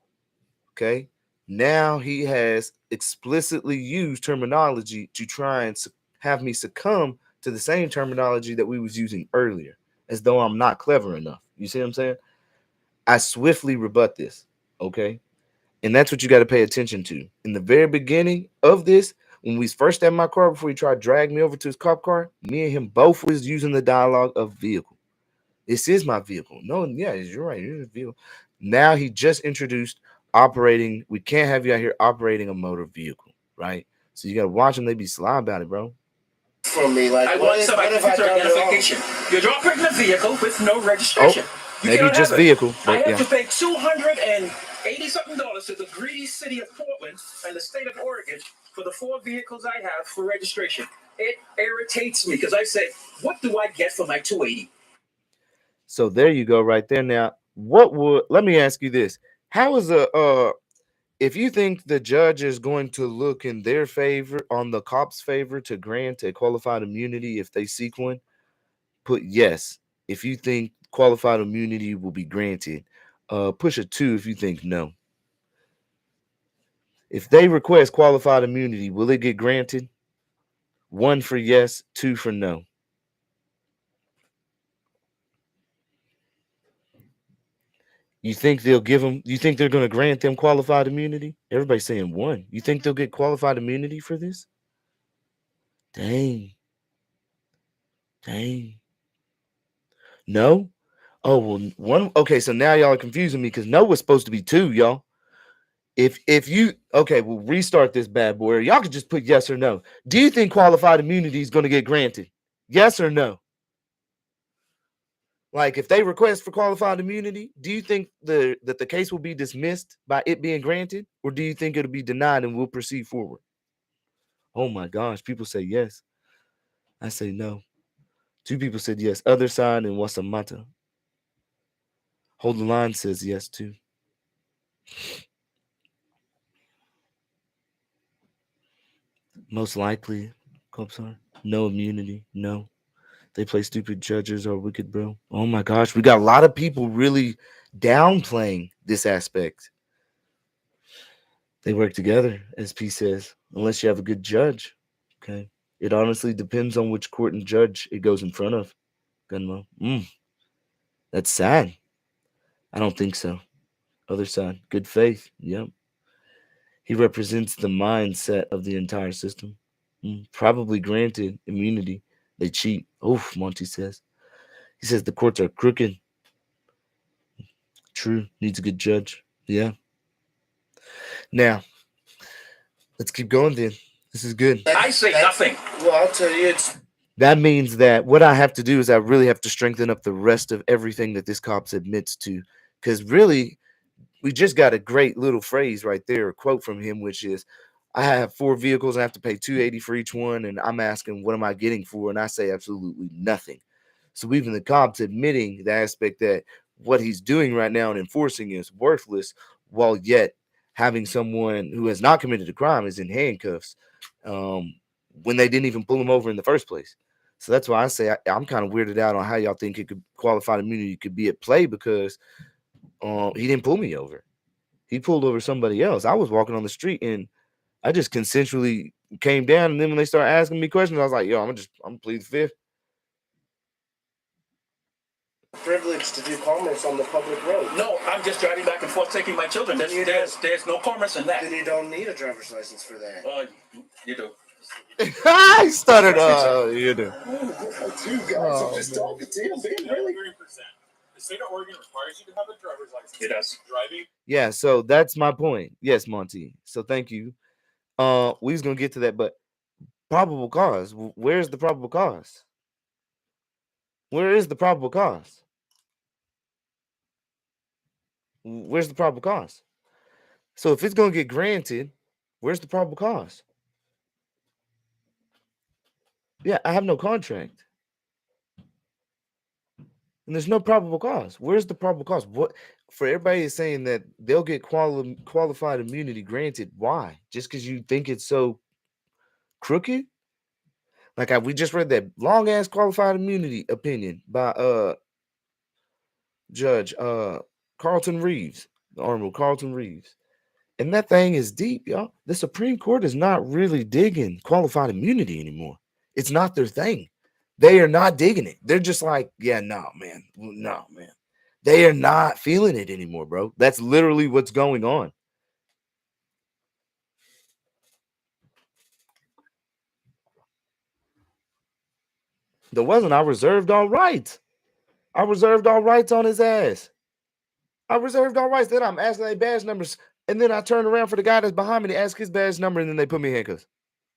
Okay. Now he has explicitly used terminology to try and have me succumb to the same terminology that we was using earlier, as though I'm not clever enough. You see what I'm saying? I swiftly rebut this. Okay. And that's what you got to pay attention to. In the very beginning of this, when we first had my car, before he tried to drag me over to his cop car, me and him both was using the dialogue of vehicle. This is my vehicle. No, yeah, you're right. It's a vehicle. Now he just introduced operating. We can't have you out here operating a motor vehicle, right? So you got to watch them. They be sly about it, bro. From me, like, I want some identification. You're operating a vehicle with no registration. Maybe just vehicle. I But have yeah. to pay $280-something to the greedy city of Portland and the state of Oregon for the 4 vehicles I have for registration. It irritates me because I say, what do I get for my $280? So there you go, right there. Now, let me ask you this: how is if you think the judge is going to look in their favor, on the cop's favor, to grant a qualified immunity if they seek one, put yes. If you think qualified immunity will be granted, push a 2 if you think no. If they request qualified immunity, will it get granted? 1 for yes, 2 for no. You think they'll give them? You think they're going to grant them qualified immunity? Everybody's saying 1. You think they'll get qualified immunity for this? Dang. No? Oh, well, 1. Okay, so now y'all are confusing me because no was supposed to be 2, y'all. If you okay, we'll restart this bad boy. Y'all could just put yes or no. Do you think qualified immunity is going to get granted? Yes or no? Like, if they request for qualified immunity, do you think that the case will be dismissed by it being granted, or do you think it'll be denied and we'll proceed forward? Oh my gosh, people say yes. I say no. 2 people said yes. Other side and Wasamata. Hold the line says yes too. Most likely, Copsar. No immunity. No. They play stupid judges or wicked, bro. Oh my gosh, we got a lot of people really downplaying this aspect. They work together, as P says, unless you have a good judge. Okay. It honestly depends on which court and judge it goes in front of. Gunmo. That's sad. I don't think so. Other side. Good faith. Yep. He represents the mindset of the entire system. Probably granted immunity. They cheat. Oof, Monty says. He says the courts are crooked. True. Needs a good judge. Yeah. Now, let's keep going then. This is good. I say nothing. Well, I'll tell you, it's That means that what I have to do is I really have to strengthen up the rest of everything that this cop admits to. Because really, we just got a great little phrase right there, a quote from him, which is, I have 4 vehicles, I have to pay $280 for each one, and I'm asking, what am I getting for? And I say absolutely nothing. So even the cops admitting the aspect that what he's doing right now and enforcing is worthless, while yet having someone who has not committed a crime is in handcuffs, um, when they didn't even pull him over in the first place. So that's why I say I'm kind of weirded out on how y'all think it could qualified immunity could be at play, because he didn't pull me over. He pulled over somebody else. I was walking on the street and I just consensually came down. And then when they started asking me questions, I was like, yo, I'm gonna plead the fifth. privilege to do commerce on the public road. No, I'm just driving back and forth taking my children. There's no commerce in that. Then you don't need a driver's license for that. You do. I stuttered. You do. Two guys, I'm just talking to you, man. Really? 30%. The state of Oregon requires you to have a driver's license. It does. Driving. Yeah, so that's my point. Yes, Monty. So thank you. We was gonna get to that, but probable cause. Where's the probable cause? Where is the probable cause? Where's the probable cause? So if it's gonna get granted, where's the probable cause? Yeah, I have no contract. And there's no probable cause. Where's the probable cause? What for everybody is saying that they'll get qualified immunity granted? Why? Just because you think it's so crooked? Like we just read that long ass qualified immunity opinion by Judge Carlton Reeves, the Honorable Carlton Reeves. And that thing is deep, y'all. The Supreme Court is not really digging qualified immunity anymore. It's not their thing. They are not digging it. They're just like, yeah, no, man. No, man. They are not feeling it anymore, bro. That's literally what's going on. There wasn't. I reserved all rights. I reserved all rights on his ass. I reserved all rights. Then I'm asking their badge numbers. And then I turn around for the guy that's behind me to ask his badge number, and then they put me in handcuffs.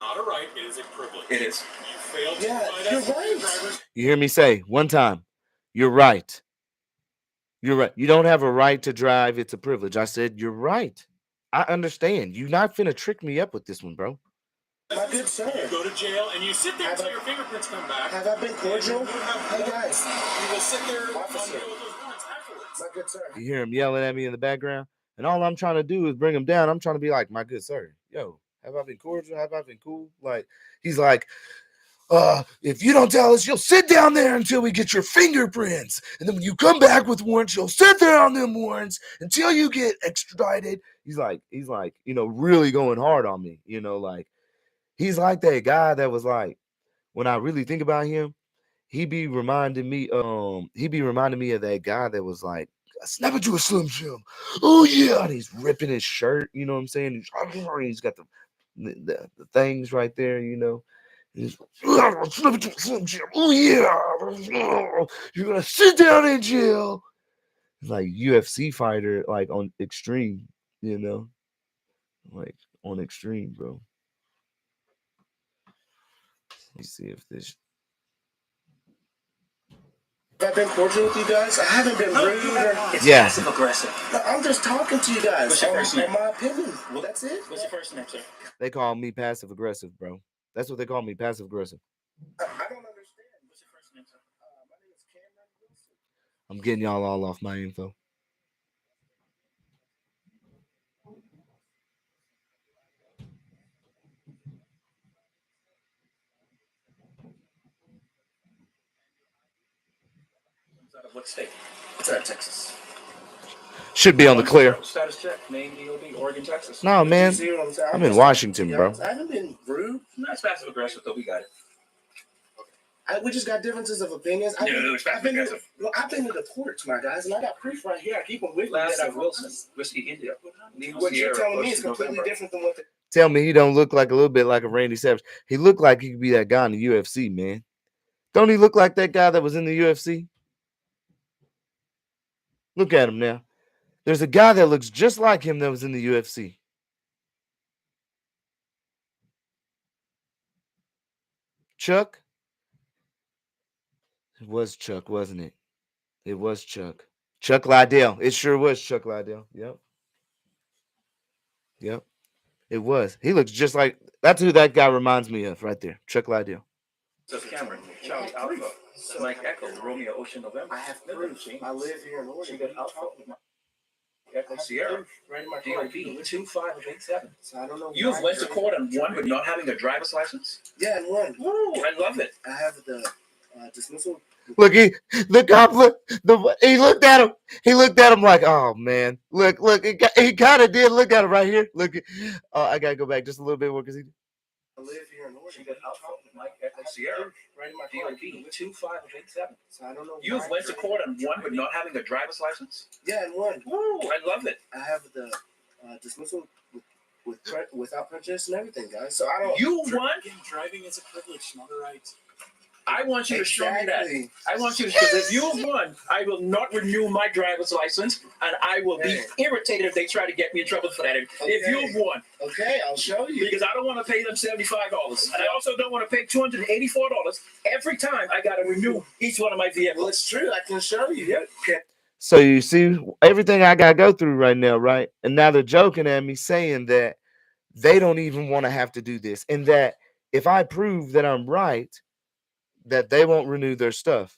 Not a right, it is a privilege. It is. You failed to Yeah, provide you're us with right. your driver's. You hear me say one time, you're right. You're right. You don't have a right to drive. It's a privilege. I said, you're right. I understand. You're not finna trick me up with this one, bro. My good sir. You go to jail and you sit there Have until I- your fingerprints come back. Have I been cordial? You have Hey guys, You will sit there and Officer. deal with those warrants afterwards. my good sir. You hear him yelling at me in the background, and all I'm trying to do is bring him down. I'm trying to be like, my good sir, yo, have I been cordial? Have I been cool? Like, he's like, if you don't tell us, you'll sit down there until we get your fingerprints. And then when you come back with warrants, you'll sit there on them warrants until you get extradited. He's like, really going hard on me. Like, he's like that guy that was like, when I really think about him, he be reminding me of that guy that was like, snap into a Slim Jim. Oh yeah, and he's ripping his shirt, you know what I'm saying? He's got the things right there, He's snap into a Slim Jim. Oh yeah, you're gonna sit down in jail. It's like UFC fighter, like on Extreme, like on Extreme, bro. Let me see if this. Have I been cordial with you guys? I haven't been rude or. It's Yeah. passive aggressive. No, I'm just talking to you guys. What's your first name? In my opinion. Well, that's it. What's your first name, sir? They call me passive aggressive, bro. That's what they call me, passive aggressive. I don't understand. What's your first name, sir? My name is Cameron Wilson. I'm getting y'all all off my info. Out of what state? It's out of Texas. Should be on the clear. Status check. Name, DOB, Oregon, Texas. No, man. You see what I'm saying? I'm in just Washington, talking to bro. you guys. I haven't been rude. That's passive aggressive, though. We got it. We just got differences of opinions. I've been to the courts, my guys, and I got proof right here. I keep them with me. Last that of Wilson, Whiskey India. What you're telling me is completely different than what. Tell me he don't look like a little bit like a Randy Savage. He looked like he could be that guy in the UFC, man. Don't he look like that guy that was in the UFC? Look at him now. There's a guy that looks just like him that was in the UFC. Chuck? It was Chuck, wasn't it? It was Chuck. Chuck Liddell. It sure was Chuck Liddell. Yep. Yep. It was. He looks just like that's who that guy reminds me of right there. Chuck Liddell. So Cameron, Charlie Alpha, Mike Echo, Romeo Ocean November. I have proof. I live here in Oregon. Sugar Alpha, Echo Sierra, DOB 2587. So I don't know. You've went to court and won with not having a driver's license? Yeah, and won. Woo, I love it. I have the dismissal. Look, the cop he looked at him. He looked at him like, oh man, look, he kind of did look at him right here. Look, I gotta go back just a little bit more because he. I live here in Oregon. Sugar Alpha, Mike Echo Sierra, Right in my DOB 2587. So I don't know. You've went to court and won with not having a driver's license? Yeah, and won. Woo, I love it. I have the dismissal without prejudice and everything, guys. So I don't. You won? Driving is a privilege, not a right. I want you to show me that. Exactly. I want you to, because if you won, I will not renew my driver's license, and I will be irritated if they try to get me in trouble for that. If you've won, Okay, I'll show you. because I don't want to pay them $75, and I also don't want to pay $284 every time I got to renew each one of my Well, vehicles. it's true. I can show you. Yeah. Okay. So you see everything I gotta go through right now, right? And now they're joking at me saying that they don't even want to have to do this, and that if I prove that I'm right, that they won't renew their stuff,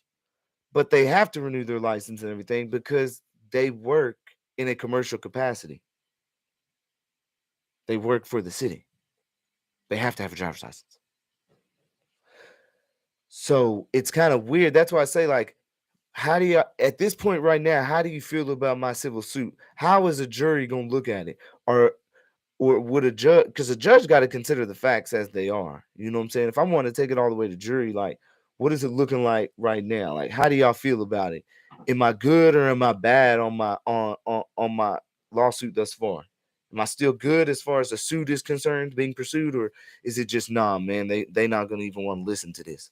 but they have to renew their license and everything because they work in a commercial capacity. They work for the city. They have to have a driver's license. So it's kind of weird. That's why I say, like, how do you, at this point right now, how do you feel about my civil suit? How is a jury going to look at it? Or would a judge, because a judge got to consider the facts as they are. You know what I'm saying? If I want to take it all the way to jury, like, what is it looking like right now? Like, how do y'all feel about it? Am I good or am I bad on my on my lawsuit thus far? Am I still good as far as the suit is concerned, being pursued, or is it just nah, man? They not gonna even want to listen to this.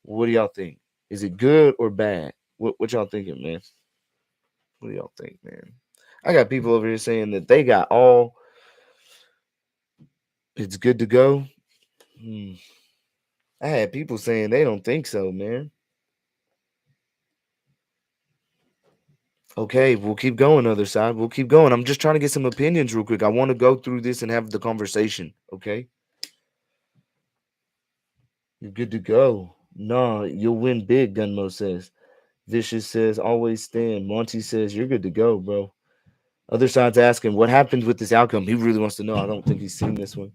What do y'all think? Is it good or bad? What y'all thinking, man? What do y'all think, man? I got people over here saying that they got all. It's good to go. I had people saying they don't think so, man. Okay, we'll keep going, other side. We'll keep going. I'm just trying to get some opinions real quick. I want to go through this and have the conversation. Okay. You're good to go. Nah, you'll win big, Gunmo says. Vicious says, always stand. Monty says, you're good to go, bro. Other side's asking, what happened with this outcome? He really wants to know. I don't think he's seen this one.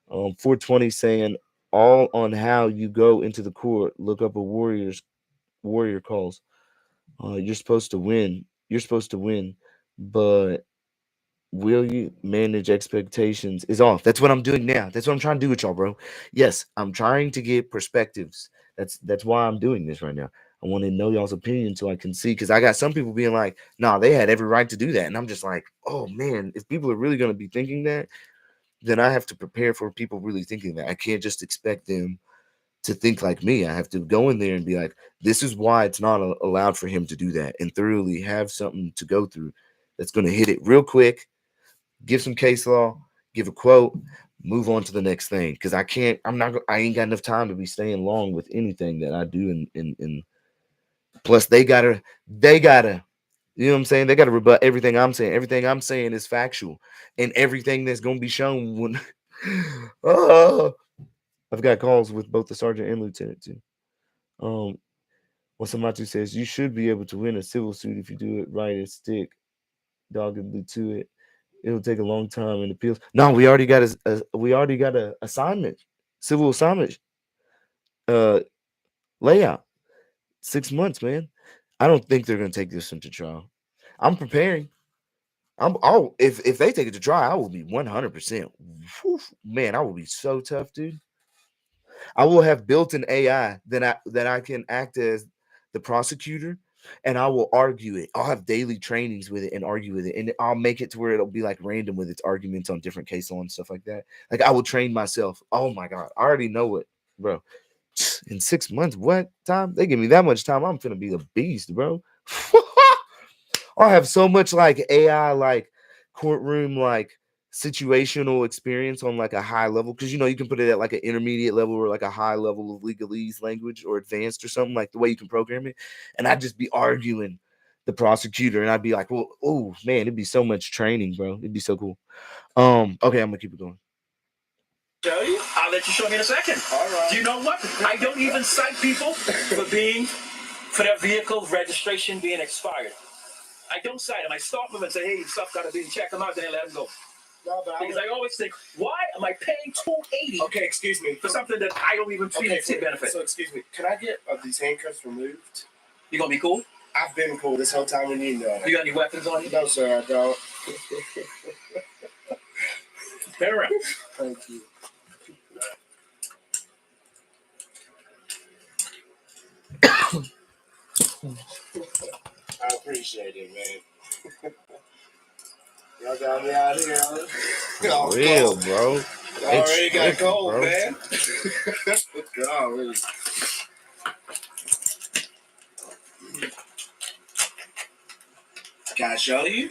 420 saying, all on how you go into the court. Look up a warrior calls. You're supposed to win. You're supposed to win, but will you manage expectations is off. That's what I'm doing now. That's what I'm trying to do with y'all, bro. Yes, I'm trying to get perspectives. That's why I'm doing this right now. I want to know y'all's opinion so I can see, because I got some people being like, nah, they had every right to do that. And I'm just like, oh man, if people are really going to be thinking that, then I have to prepare for people really thinking that. I can't just expect them to think like me. I have to go in there and be like, this is why it's not allowed for him to do that, and thoroughly have something to go through that's going to hit it real quick, give some case law, give a quote, move on to the next thing. Because I ain't got enough time to be staying long with anything that I do. In plus they gotta, you know what I'm saying? They gotta rebut everything I'm saying. Everything I'm saying is factual, and everything that's gonna be shown when I've got calls with both the sergeant and lieutenant too. Wasamatu says you should be able to win a civil suit if you do it right and stick doggedly to it. It'll take a long time in appeals. No, we already got a assignment, civil assignment layout. 6 months, man. I don't think they're gonna take this into trial. I'm preparing. If they take it to trial, I will be 100%. Man, I will be so tough, dude. I will have built an AI that I can act as the prosecutor, and I will argue it. I'll have daily trainings with it and argue with it, and I'll make it to where it'll be like random with its arguments on different case law and stuff like that. Like I will train myself. Oh my god, I already know it, bro. In 6 months, what time? They give me that much time, I'm finna be the beast, bro. I'll have so much like AI, like courtroom, like situational experience on like a high level. Cause you can put it at like an intermediate level or like a high level of legalese language or advanced or something, like the way you can program it. And I'd just be arguing the prosecutor and I'd be like, well, oh man, it'd be so much training, bro. It'd be so cool. Okay, I'm gonna keep it going. Show you? I'll let you show me in a second. All right. Do you know what? I don't even cite people for their vehicle registration being expired. I don't cite them. I stop them and say, hey, stuff got to be, check them out, then I let them go. No, but Because I always think, why am I paying $280 okay, excuse me. for something that I don't even see benefit? So excuse me, can I get these handcuffs removed? You gonna be cool? I've been cool this whole time when you know. You got any weapons on you? No, sir, I don't. Turn around. Thank you. I appreciate it, man. Y'all got me out here. For real, bro. Already got tricky, cold, bro. man. Golly. Can I show you?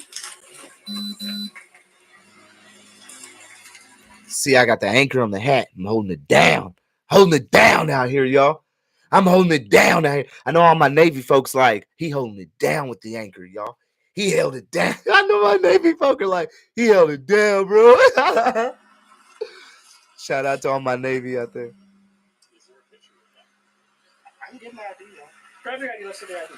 See, I got the anchor on the hat. I'm holding it down. Holding it down out here, y'all. I'm holding it down out here. I know all my Navy folks like, he holding it down with the anchor, y'all. He held it down. I know my Navy folk are like, he held it down, bro. Shout out to all my Navy out there. I can get my idea. Grab your ID, let's see the ID.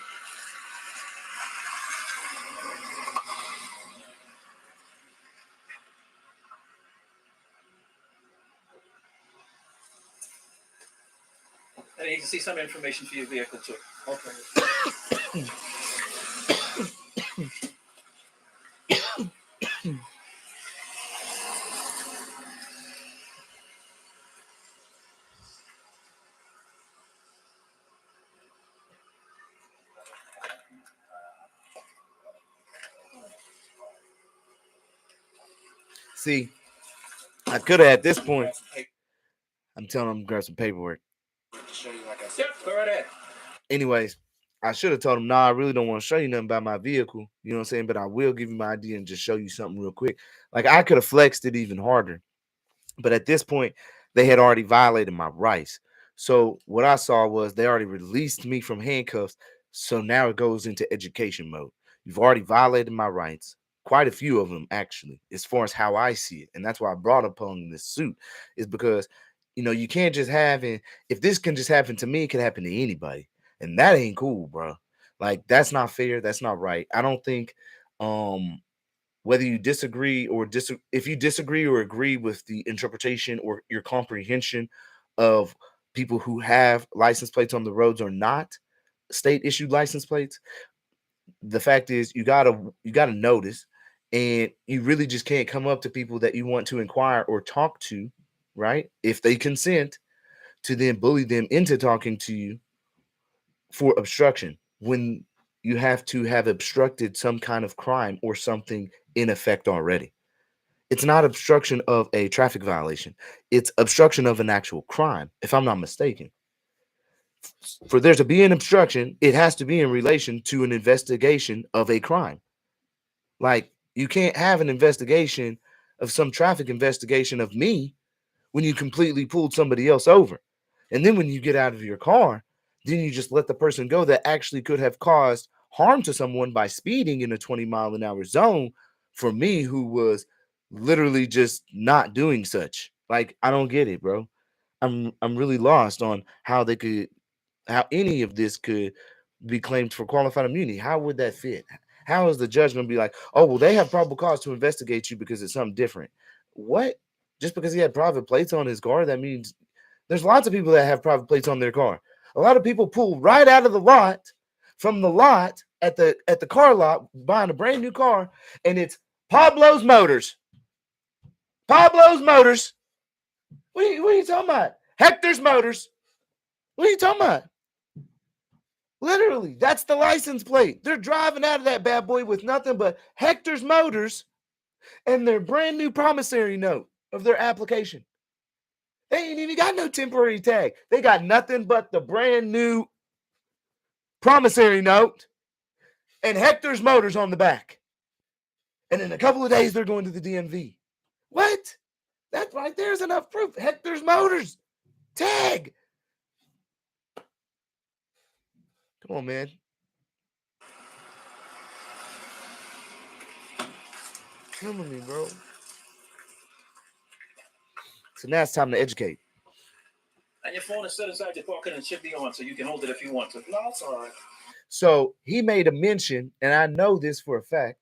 And you can see some information for your vehicle too. Okay. See, I could have at this point. I'm telling him to grab some paperwork. Show you like I said. Yep, go right ahead. Anyways, I should have told him, nah, I really don't want to show you nothing about my vehicle. You know what I'm saying? But I will give you my ID and just show you something real quick. Like I could have flexed it even harder. But at this point, they had already violated my rights. So what I saw was they already released me from handcuffs. So now it goes into education mode. You've already violated my rights. Quite a few of them, actually, as far as how I see it. And that's why I brought upon this suit, is because, you can't just have it. If this can just happen to me, it can happen to anybody. And that ain't cool, bro. Like, that's not fair. That's not right. I don't think whether you disagree or if you disagree or agree with the interpretation or your comprehension of people who have license plates on the roads or not state issued license plates, the fact is you gotta notice, and you really just can't come up to people that you want to inquire or talk to, right? If they consent, to then bully them into talking to you for obstruction when you have to have obstructed some kind of crime or something in effect already. It's not obstruction of a traffic violation. It's obstruction of an actual crime, if I'm not mistaken. For there to be an obstruction, it has to be in relation to an investigation of a crime. Like, you can't have an investigation of some traffic investigation of me when you completely pulled somebody else over. And then when you get out of your car, then you just let the person go that actually could have caused harm to someone by speeding in a 20-mile-an-hour zone for me, who was literally just not doing such. Like, I don't get it, bro. I'm really lost on how any of this could be claimed for qualified immunity. How would that fit? How is the judge going to be like, oh, well, they have probable cause to investigate you because it's something different? What? Just because he had private plates on his car, that means there's lots of people that have private plates on their car. A lot of people pull right out of the lot, from the lot at the car lot, buying a brand new car, and it's Pablo's Motors. Pablo's Motors. What are you talking about? Hector's Motors. What are you talking about? Literally, that's the license plate. They're driving out of that bad boy with nothing but Hector's Motors and their brand new promissory note of their application. They ain't even got no temporary tag. They got nothing but the brand new promissory note and Hector's Motors on the back. And in a couple of days, they're going to the DMV. What? That right there's enough proof. Hector's Motors. Tag. Come on, man. Killing me, bro. So now it's time to educate. And your phone is set aside your pocket and it should be on, so you can hold it if you want to. No, it's all right. So he made a mention, and I know this for a fact.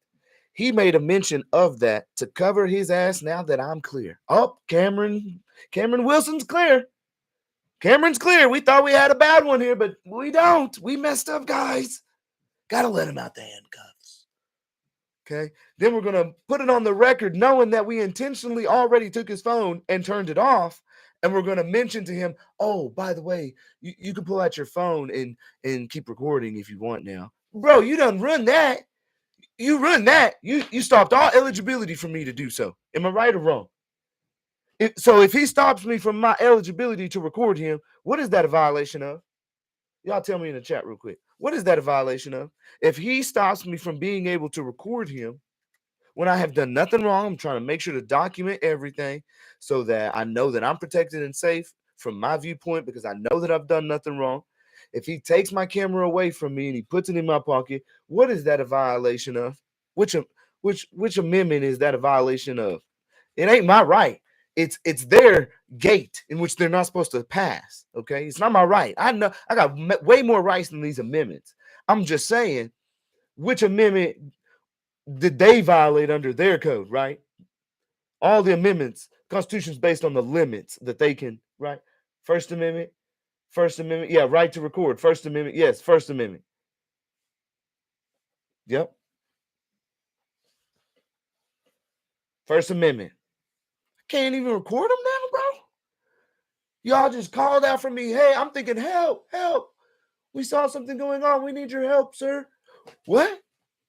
He made a mention of that to cover his ass now that I'm clear. Oh, Cameron Wilson's clear. Cameron's clear. We thought we had a bad one here, but we don't. We messed up, guys. Gotta let him out the handcuffs. Okay. Then we're gonna put it on the record, knowing that we intentionally already took his phone and turned it off. And we're gonna mention to him, oh, by the way, you can pull out your phone and keep recording if you want now. Bro, you done run that. You run that. You stopped all eligibility for me to do so. Am I right or wrong? So if he stops me from my eligibility to record him, what is that a violation of? Y'all tell me in the chat real quick. What is that a violation of? If he stops me from being able to record him when I have done nothing wrong, I'm trying to make sure to document everything so that I know that I'm protected and safe from my viewpoint because I know that I've done nothing wrong. If he takes my camera away from me and he puts it in my pocket, what is that a violation of? Which amendment is that a violation of? It ain't my right. It's their gate in which they're not supposed to pass. Okay, it's not my right. I know I got way more rights than these amendments. I'm just saying, which amendment did they violate under their code? Right? All the amendments, Constitution's based on the limits that they can. Right? First Amendment. Yeah, right to record. First Amendment. Yes, First Amendment. Yep. First Amendment. I can't even record them now, bro. Y'all just called out for me. Hey, I'm thinking, help. We saw something going on. We need your help, sir. What?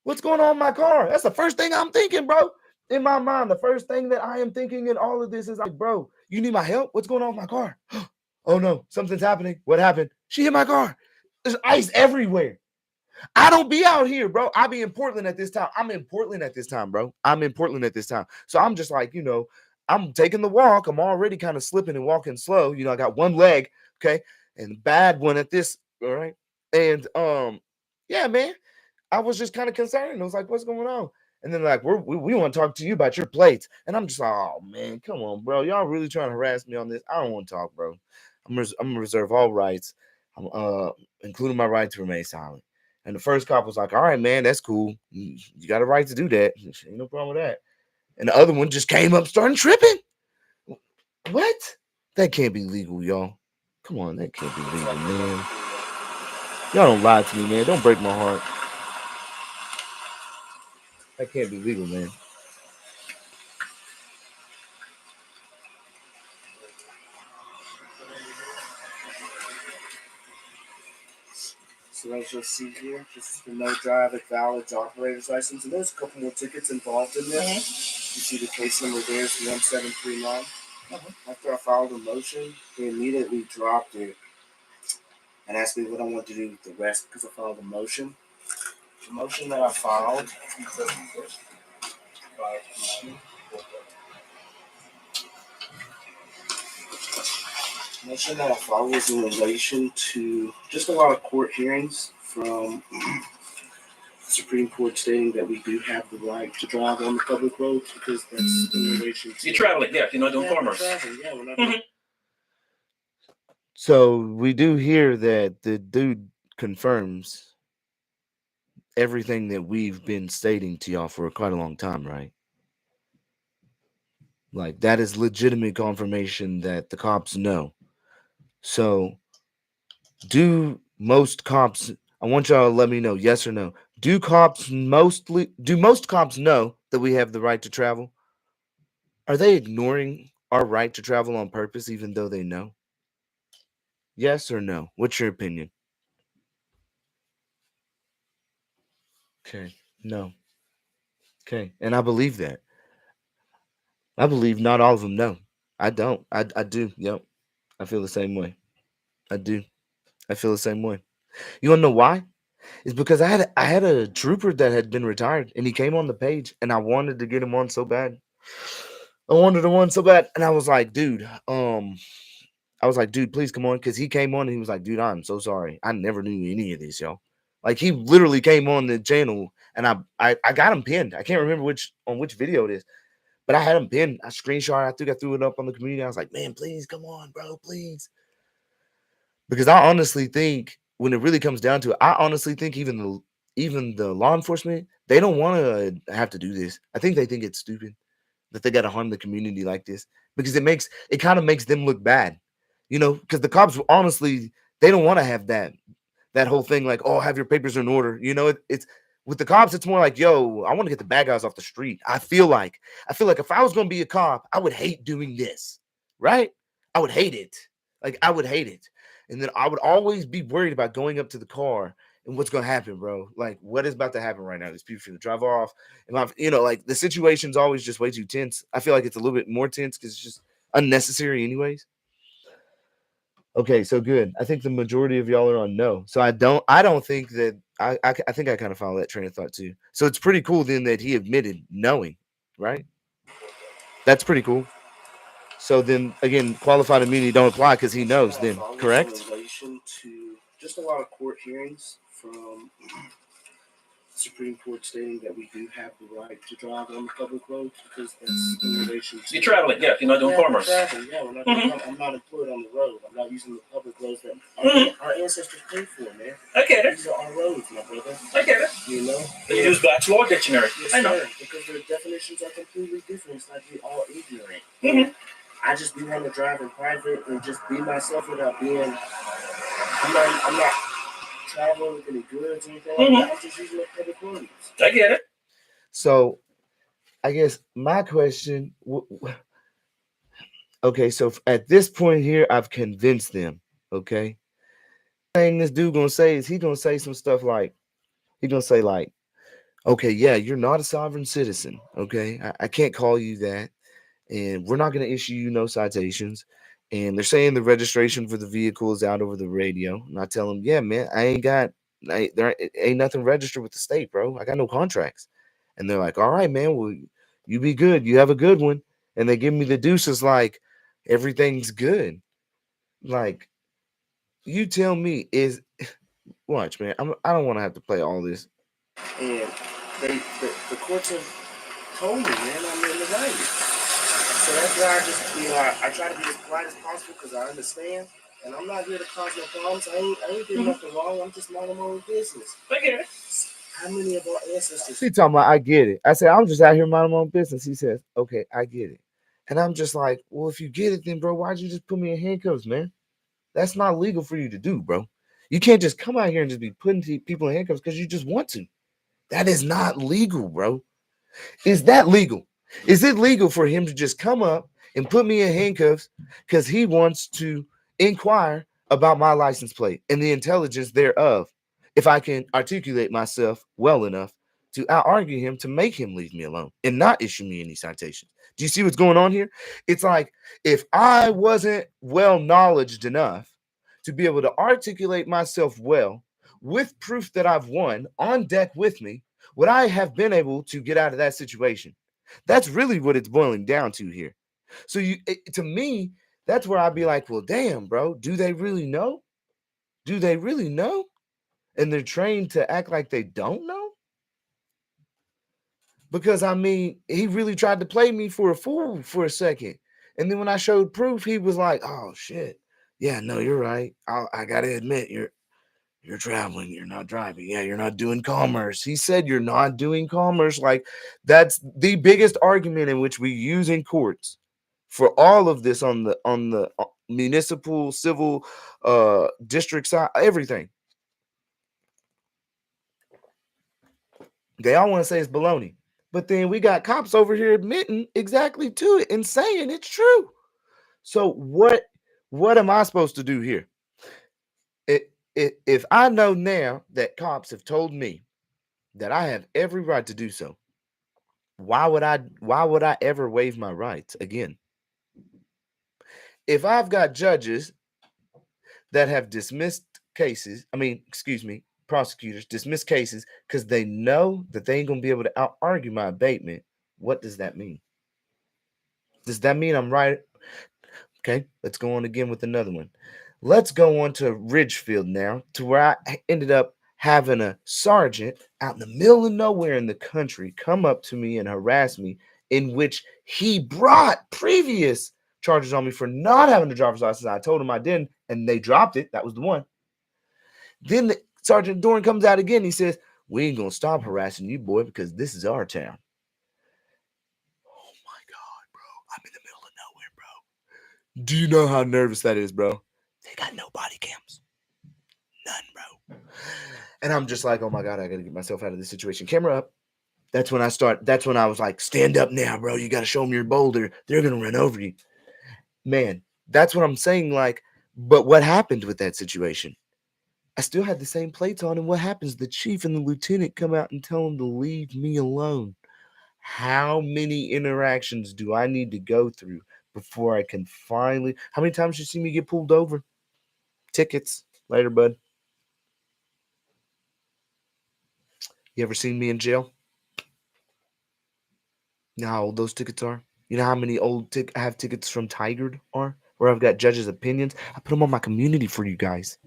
What's going on in my car? That's the first thing I'm thinking, bro. In my mind, the first thing that I am thinking in all of this is like, bro, you need my help? What's going on with my car? Oh no, something's happening. What happened? She hit my car. There's ice everywhere. I don't be out here, bro. I be in Portland at this time. I'm in Portland at this time, bro. I'm in Portland at this time. So I'm just like, I'm taking the walk. I'm already kind of slipping and walking slow. I got one leg, okay, and bad one at this, all right. And yeah, man, I was just kind of concerned. I was like, what's going on? And then like, we want to talk to you about your plates. And I'm just like, oh man, come on, bro. Y'all really trying to harass me on this? I don't want to talk, bro. I'm gonna reserve all rights, including my right to remain silent. And the first cop was like, all right, man, that's cool. You got a right to do that. Ain't no problem with that. And the other one just came up starting tripping. What? That can't be legal, y'all. Come on, that can't be legal, man. Y'all don't lie to me, man. Don't break my heart. That can't be legal, man. So as you'll see here, this is the no drive at valid operator's license. And there's a couple more tickets involved in this. You see the case number there is 1739. After I filed a motion, they immediately dropped it and asked me what I want to do with the rest because I filed a motion. The motion that I filed was in relation to just a lot of court hearings from the Supreme Court stating that we do have the right to drive on the public roads because that's in relation to... You're traveling, yeah. You're not doing commerce. Yeah, we're not doing... So we do hear that the dude confirms everything that we've been stating to y'all for quite a long time, right? Like that is legitimate confirmation that the cops know. So do most cops, I want y'all to let me know, yes or no. Do most cops know that we have the right to travel? Are they ignoring our right to travel on purpose even though they know? Yes or no? What's your opinion? Okay. No. Okay. And I believe that. I believe not all of them know. I don't. I do. Yep. I feel the same way. I do. I feel the same way. You wanna know why? It's because I had a trooper that had been retired and he came on the page and I wanted to get him on so bad. I wanted him on so bad. And I was like, dude, please come on. Cause he came on and he was like, dude, I'm so sorry. I never knew any of this, y'all. Like he literally came on the channel and I got him pinned. I can't remember which video it is. But I had him pinned. I screenshot. I think I threw it up on the community. I was like, man, please come on, bro, please. Because I honestly think when it really comes down to it, I honestly think even the law enforcement, they don't want to have to do this. I think they think it's stupid that they got to harm the community like this because it kind of makes them look bad, because the cops honestly they don't want to have that whole thing like, oh, have your papers in order. It's with the cops, it's more like, yo, I want to get the bad guys off the street. I feel like if I was gonna be a cop, I would hate doing this, right? I would hate it. Like I would hate it. And then I would always be worried about going up to the car and what's gonna happen, bro. Like what is about to happen right now? These people finna drive off. And like the situation's always just way too tense. I feel like it's a little bit more tense because it's just unnecessary anyways. Okay, so good. I think the majority of y'all are on no. So I don't think that I think I kind of follow that train of thought too. So it's pretty cool then that he admitted knowing, right? That's pretty cool. So then again, qualified immunity don't apply because he This knows kind of then, follows correct? in relation to just a lot of court hearings from Supreme Court stating that we do have the right to drive on the public roads because that's in relation to. You're traveling, yeah. You're not doing commerce. Traveling, yeah. We're not Mhm. doing, I'm not employed on the road. I'm not using the public roads that Mhm. our ancestors paid for, man. I get it. These are our roads, my brother. I get it. You know? You use Black's Law Dictionary. Yes, I know. sir. Because their definitions are completely different. It's like we all ignorant. Mhm. I just be wanting to drive in private and just be myself without being. I'm not traveling with any goods or anything like that. I'm just using the public roads. I get it. So I guess my question, okay, so at this point here, I've convinced them. Okay, thing this dude gonna say is he gonna say some stuff like he gonna say like, okay, yeah, you're not a sovereign citizen. Okay, I can't call you that, and we're not gonna issue you no citations. And they're saying the registration for the vehicle is out over the radio. And I tell them, yeah, man, there ain't nothing registered with the state, bro. I got no contracts. And they're like, all right, man, well, you be good. You have a good one. And they give me the deuces like everything's good. Like, you tell me is watch, man. I don't want to have to play all this. And the courts have told me, man, I'm in the right. So that's why I just, I try to be as polite as possible because I understand. And I'm not here to cause no problems. I ain't doing nothing wrong. I'm just minding my own business. I get it. How many of our ancestors? He talking about I get it. I said, I'm just out here minding my own business. He says, okay, I get it. And I'm just like, well, if you get it, then bro, why'd you just put me in handcuffs, man? That's not legal for you to do, bro. You can't just come out here and just be putting people in handcuffs because you just want to. That is not legal, bro. Is that legal? Is it legal for him to just come up and put me in handcuffs because he wants to inquire about my license plate and the intelligence thereof? If I can articulate myself well enough to out argue him to make him leave me alone and not issue me any citations. Do you see what's going on here? It's like if I wasn't well knowledged enough to be able to articulate myself well with proof that I've won on deck with me, would I have been able to get out of that situation? That's really what it's boiling down to here. So to me, that's where I'd be like, well, damn, bro, do they really know? Do they really know? And they're trained to act like they don't know? Because I mean, he really tried to play me for a fool for a second. And then when I showed proof, he was like, oh shit. Yeah, no, you're right. I gotta admit, you're traveling, you're not driving. Yeah, you're not doing commerce. He said you're not doing commerce. Like that's the biggest argument in which we use in courts for all of this on the municipal, civil, district side, everything. They all want to say it's baloney. But then we got cops over here admitting exactly to it and saying it's true. So what am I supposed to do here? if I know now that cops have told me that I have every right to do so, why would I ever waive my rights again? If I've got judges that have dismissed cases, prosecutors dismiss cases because they know that they ain't gonna be able to out argue my abatement, what does that mean? Does that mean I'm right? Okay, let's go on again with another one. Let's go on to Ridgefield now, to where I ended up having a sergeant out in the middle of nowhere in the country come up to me and harass me, in which he brought previous charges on me for not having a driver's license. I told him I didn't, and they dropped it. That was the one. Then the Sergeant Dorn comes out again. He says, "We ain't gonna stop harassing you, boy, because this is our town." Oh my God, bro. I'm in the middle of nowhere, bro. Do you know how nervous that is, bro? They got no body cams. None, bro. And I'm just like, oh my God, I gotta get myself out of this situation. Camera up. That's when I was like, stand up now, bro. You gotta show them your boulder. They're gonna run over you. Man, that's what I'm saying. Like, but what happened with that situation? I still had the same plates on, and what happens? The chief and the lieutenant come out and tell them to leave me alone. How many interactions do I need to go through before I can finally? How many times you see me get pulled over? Tickets. Later, bud. You ever seen me in jail? You know how old those tickets are? You know how many I have tickets from Tigard are? Where I've got judges' opinions? I put them on my community for you guys.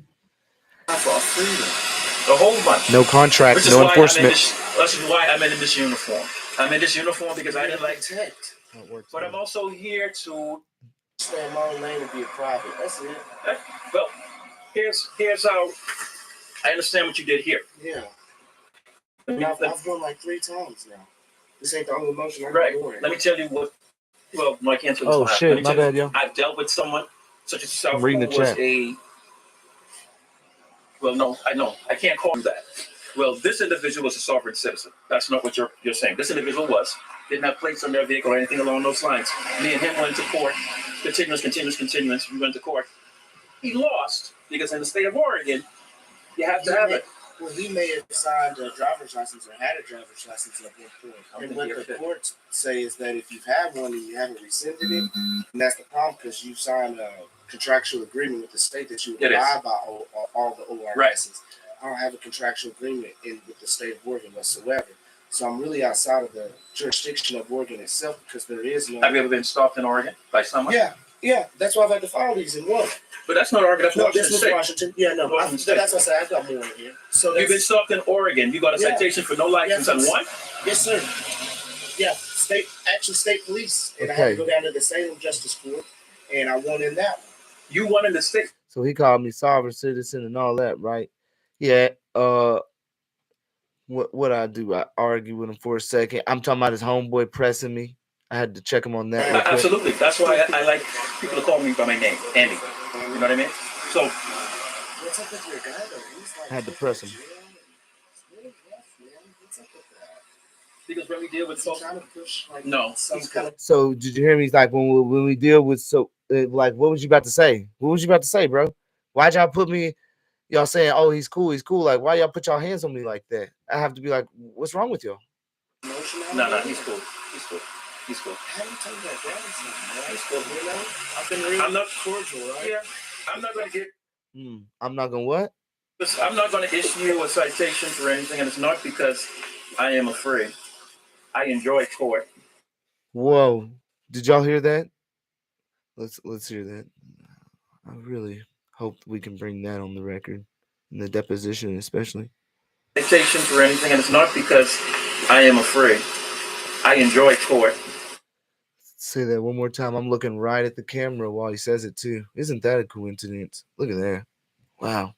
For freedom. A whole bunch. No contract, Which is no why enforcement. This is why I'm in this uniform. I'm in this uniform because I didn't like tech. How it works, But man. I'm also here to Stay in my own lane and be a private. That's it. well, here's how I understand what you did here. Yeah. I've won like 3 times now. This ain't the only motion I'm Right. doing. Let me tell you what. Well, no, I can't tell you. Oh Let shit, me my tell bad, you, yo. I've dealt with someone such as yourself I'm reading who the was chat. a. Well, no, I know I can't call him that. Well, this individual was a sovereign citizen. That's not what you're saying. This individual didn't have plates on their vehicle or anything along those lines. Me and him went to court. Continuous. We went to court. He lost because in the state of Oregon, you have to have it. Well, he may have signed a driver's license or had a driver's license at one point. And what the courts say is that if you've had one and you haven't rescinded it, and that's the problem because you signed a contractual agreement with the state that you abide by all the ORSs. Right. I don't have a contractual agreement with the state of Oregon whatsoever. So I'm really outside of the jurisdiction of Oregon itself because there is no. Have you ever been stopped in Oregon by someone? Yeah. That's why I've had to file these in one. But that's not Oregon. That's Washington this was State. Washington. Yeah, no. That's what I said. I've got more in here. So you've been stopped in Oregon. You got a citation for no license on one? Yes, sir. Yeah, state police, and I had to go down to the Salem Justice Court, and I won in that one. You won in the state. So he called me sovereign citizen and all that, right? Yeah. What I do? I argue with him for a second. I'm talking about his homeboy pressing me. I had to check him on that. Real quick. Absolutely. That's why I like people to call me by my name, Andy. You know what I mean? So. What's up with your guy though? I had to press him. Because when we deal with folks, trying to push like no. So did you hear me? He's like when we deal with like what was you about to say? What was you about to say, bro? Why'd y'all put me? Y'all saying, oh, he's cool. Like, why y'all put y'all hands on me like that? I have to be like, what's wrong with y'all? No, he's cool. He's cool. How do you tell that down? He's cool. You know, I've been reading. I'm not cordial, right? Yeah. I'm not going to get. I'm not going to what? I'm not going to issue you a citation for anything, and it's not because I am afraid. I enjoy court. Whoa! Did y'all hear that? Let's hear that. I really hope we can bring that on the record, in the deposition especially. Citation for anything, and it's not because I am afraid. I enjoy court. Say that one more time. I'm looking right at the camera while he says it too. Isn't that a coincidence? Look at that. Wow.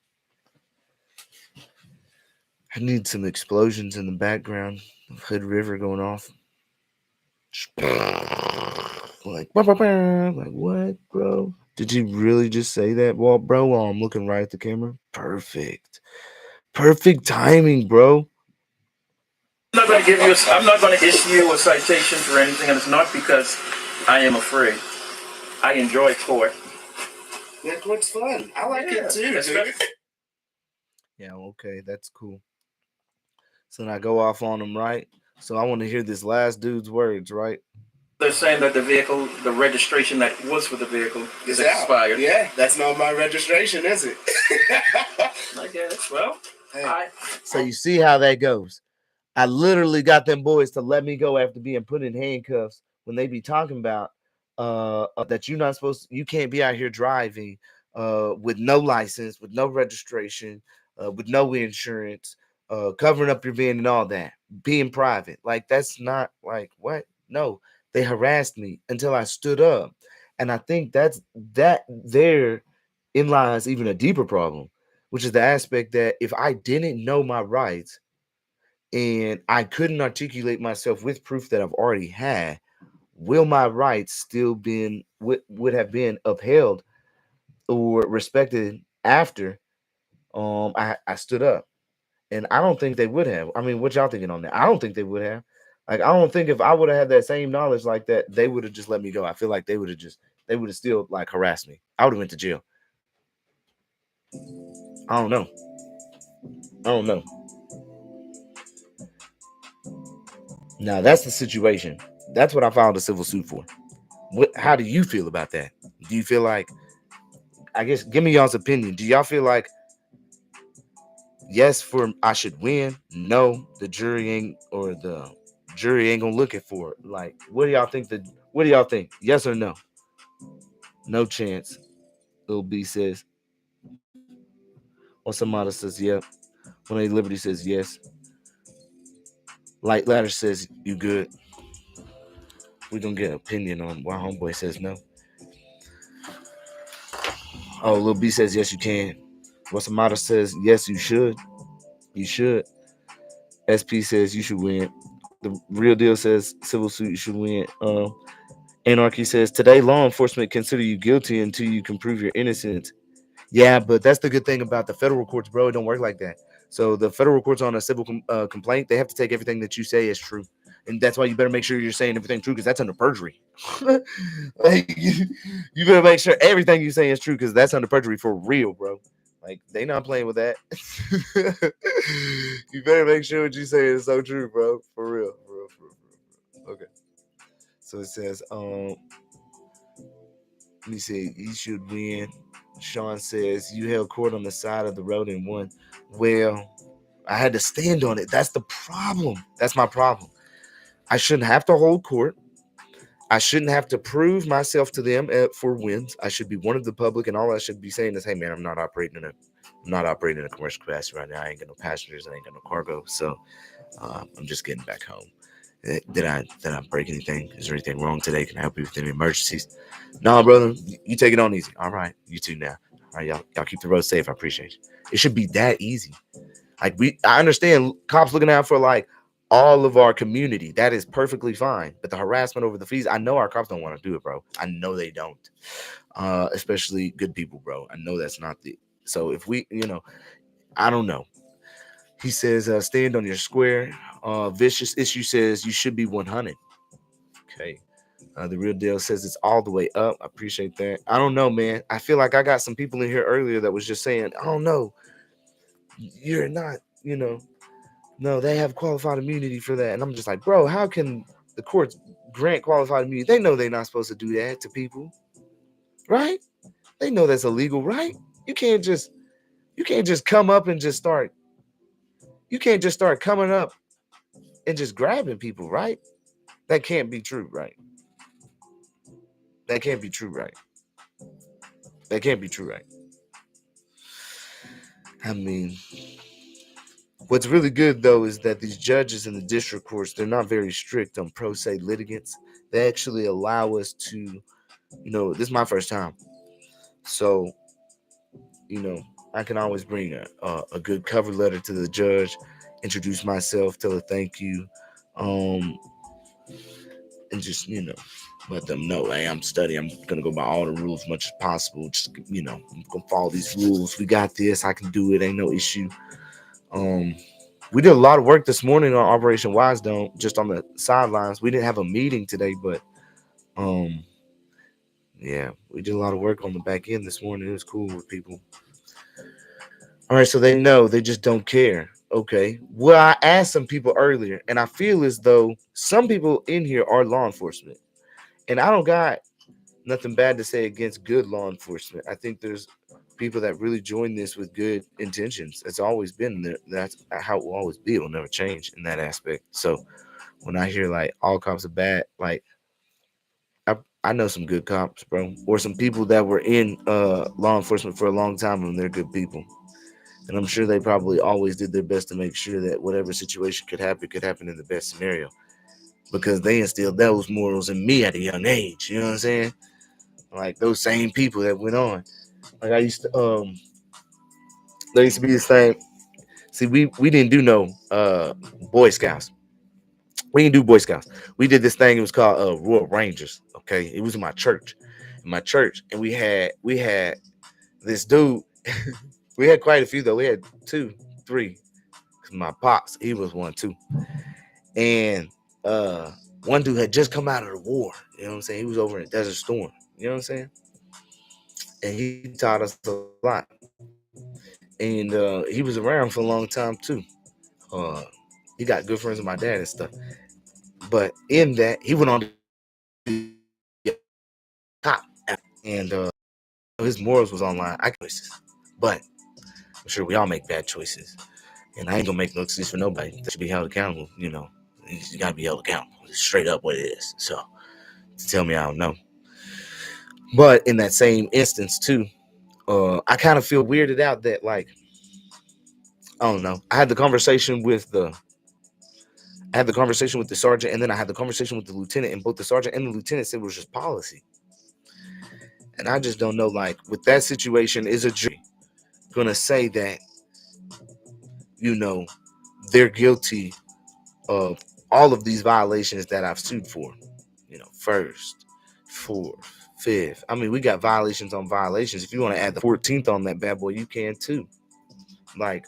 I need some explosions in the background of Hood River going off. Like what, bro? Did you really just say that, well, bro? While I'm looking right at the camera. Perfect timing, bro. I'm not going to issue you a citation for anything, and it's not because I am afraid. I enjoy court. Yeah, court's fun. I like it too, dude. Yeah, okay, that's cool. So then I go off on them, right? So I want to hear this last dude's words, right? They're saying that the vehicle, the registration that was for the vehicle, is It's out. expired. Yeah, that's not my registration, is it? I guess. Well, Hey. I. So you see how that goes. I literally got them boys to let me go after being put in handcuffs when they be talking about that you're not supposed to, you can't be out here driving with no license, with no registration, with no insurance, covering up your van and all that, being private. Like that's not like what? No, they harassed me until I stood up. And I think that there in lies even a deeper problem, which is the aspect that if I didn't know my rights and I couldn't articulate myself with proof that I've already had, will my rights still been would have been upheld or respected after I stood up? And I don't think they would have. I mean, what y'all thinking on that? I don't think they would have. Like, I don't think if I would have had that same knowledge like that, they would have just let me go. I feel like they would have still like harassed me. I would have went to jail. I don't know. I don't know. Now that's the situation. That's what I filed a civil suit for. How do you feel about that? Do you feel like, I guess, give me y'all's opinion. Do y'all feel like yes for I should win? No, the jury ain't gonna look it for it. Like, what do y'all think? Yes or no? No chance. Lil B says. Or somebody says yeah. When a Liberty says yes. Light Ladder says you good. We gonna get an opinion on why homeboy says no. Oh, Lil B says yes you can. What's the matter says yes you should. You should. SP says you should win. The real deal says civil suit you should win. Anarchy says today law enforcement consider you guilty until you can prove your innocence. Yeah, but that's the good thing about the federal courts, bro. It don't work like that. So the federal courts on a civil complaint, they have to take everything that you say as true, and that's why you better make sure you're saying everything true because that's under perjury. Like you better make sure everything you say is true because that's under perjury for real, bro. Like they not playing with that. You better make sure what you say is so true, bro. For real, for real, for real, for real. Okay. So it says, let me see, you should win. Sean says you held court on the side of the road and won. Well, I had to stand on it. That's the problem. That's my problem. I shouldn't have to hold court. I shouldn't have to prove myself to them for wins. I should be one of the public, and all I should be saying is, "Hey, man, I'm not operating in a commercial capacity right now. I ain't got no passengers. I ain't got no cargo. So I'm just getting back home. Did I break anything? Is there anything wrong today? Can I help you with any emergencies? No, brother. You take it on easy. All right, you too now. All right, y'all keep the road safe. I appreciate you. It should be that easy. Like I understand cops looking out for like all of our community. That is perfectly fine. But the harassment over the fees, I know our cops don't want to do it, bro. I know they don't. Especially good people, bro. I know that's not the. So if we, I don't know. He says, stand on your square. Vicious issue says you should be 100. Okay. The real deal says it's all the way up. I appreciate that. I don't know, man. I feel like I got some people in here earlier that was just saying, I don't know, you're not, no, they have qualified immunity for that. And I'm just like, bro, how can the courts grant qualified immunity? They know they're not supposed to do that to people, right? They know that's illegal, right? You can't just you can't just come up and just start you can't just start coming up and just grabbing people, right? That can't be true, right? That can't be true, right? That can't be true, right? I mean, what's really good though is that these judges in the district courts, they're not very strict on pro se litigants. They actually allow us to, this is my first time. So, you know, I can always bring a good cover letter to the judge, introduce myself, tell her thank you, um, and just, let them know, hey, I'm studying. I'm gonna go by all the rules as much as possible. Just, I'm gonna follow these rules. We got this. I can do it. Ain't no issue. Um, we did a lot of work this morning on Operation Wise Dome, just on the sidelines. We didn't have a meeting today, but um, yeah, we did a lot of work on the back end this morning. It was cool with people. All right, so they know, they just don't care. Okay. Well, I asked some people earlier, and I feel as though some people in here are law enforcement, and I don't got nothing bad to say against good law enforcement. I think there's people that really join this with good intentions. It's always been there. That's how it will always be. It'll never change in that aspect. So when I hear like all cops are bad, like I know some good cops, bro, or some people that were in law enforcement for a long time and they're good people. And I'm sure they probably always did their best to make sure that whatever situation could happen in the best scenario because they instilled those morals in me at a young age. You know what I'm saying? Like those same people that went on. Like I used to there used to be this thing. See, we didn't do no Boy Scouts. We didn't do Boy Scouts. We did this thing, it was called Royal Rangers. Okay. It was in my church. In my church. And we had this dude. We had quite a few though. We had two, three. Cause my pops, he was one too. And uh one dude had just come out of the war. You know what I'm saying? He was over in Desert Storm. You know what I'm saying? And he taught us a lot. And he was around for a long time too. Uh he got good friends with my dad and stuff. But in that, he went on to be a cop after that. And his morals was online. I can choices. But I'm sure we all make bad choices. And I ain't gonna make no excuse for nobody. That should be held accountable, you know. You gotta be held accountable. It's straight up what it is. So to tell me I don't know. But in that same instance too, I kind of feel weirded out that like I don't know. I had the conversation with the sergeant, and then I had the conversation with the lieutenant, and both the sergeant and the lieutenant said it was just policy. And I just don't know, like, with that situation, is a jury gonna say that, you know, they're guilty of all of these violations that I've sued for? You know, first, fourth, fifth. I mean, we got violations on violations. If you want to add the 14th on that bad boy, you can too. Like,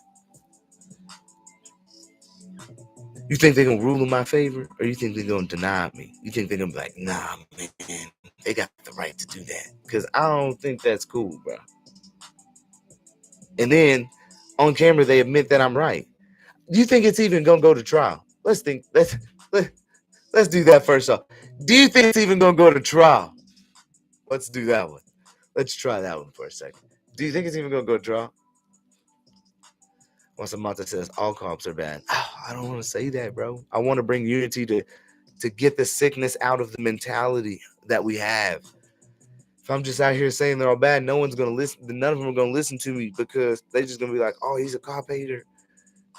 you think they're gonna rule in my favor, or you think they're gonna deny me? You think they're gonna be like, nah, man, they got the right to do that? Because I don't think that's cool, bro. And then on camera, they admit that I'm right. Do you think it's even gonna go to trial? Let, let's do that first off. Do you think it's even gonna go to trial? Let's do that one. Let's try that one for a second. Do you think it's even gonna go to trial? Once Samantha says all cops are bad. Oh, I don't want to say that, bro. I want to bring unity to get the sickness out of the mentality that we have. If I'm just out here saying they're all bad, no one's gonna listen. None of them are gonna listen to me because they just gonna be like, "Oh, he's a cop hater,"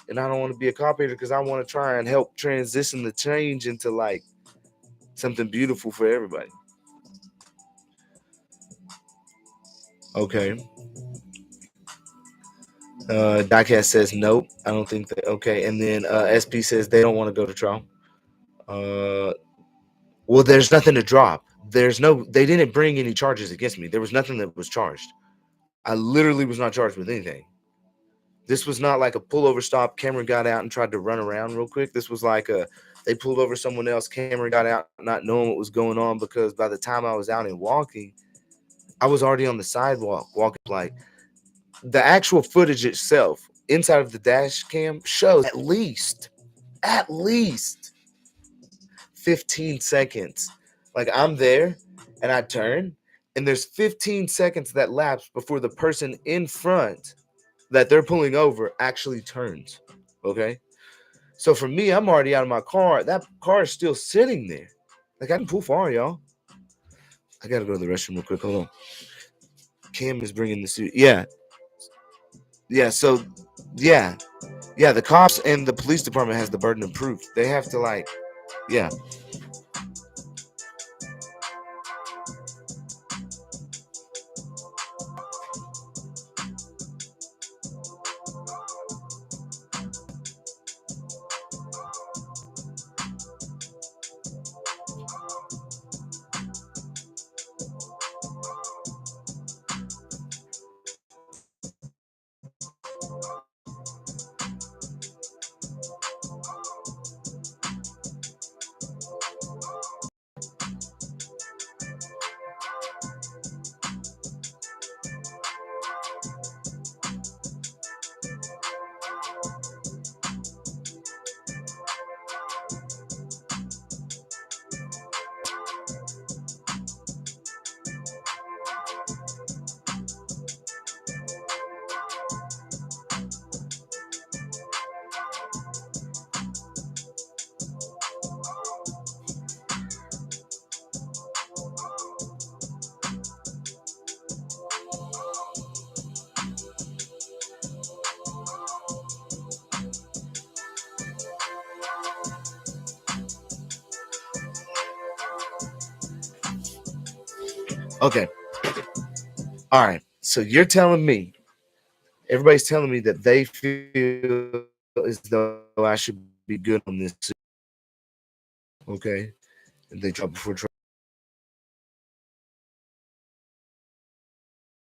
and I don't want to be a cop hater because I want to try and help transition the change into like something beautiful for everybody. Okay. Diecast says nope. I don't think that. Okay, and then SP says they don't want to go to trial. Uh, well, there's nothing to drop. There's no. They didn't bring any charges against me. There was nothing that was charged. I literally was not charged with anything. This was not like a pullover stop. Cameron got out and tried to run around real quick. This was like they pulled over someone else. Cameron got out not knowing what was going on because by the time I was out and walking, I was already on the sidewalk walking. Like the actual footage itself inside of the dash cam shows at least 15 seconds. Like I'm there and I turn and there's 15 seconds that lapse before the person in front that they're pulling over actually turns. Okay. So for me, I'm already out of my car. That car is still sitting there. Like I can pull far, y'all. I gotta go to the restroom real quick. Hold on. Cam is bringing the suit. Yeah. Yeah. So, yeah. Yeah. The cops and the police department has the burden of proof. They have to like, yeah. Okay. All right. So you're telling me, everybody's telling me that they feel as though I should be good on this suit. Okay. And they trial before trial.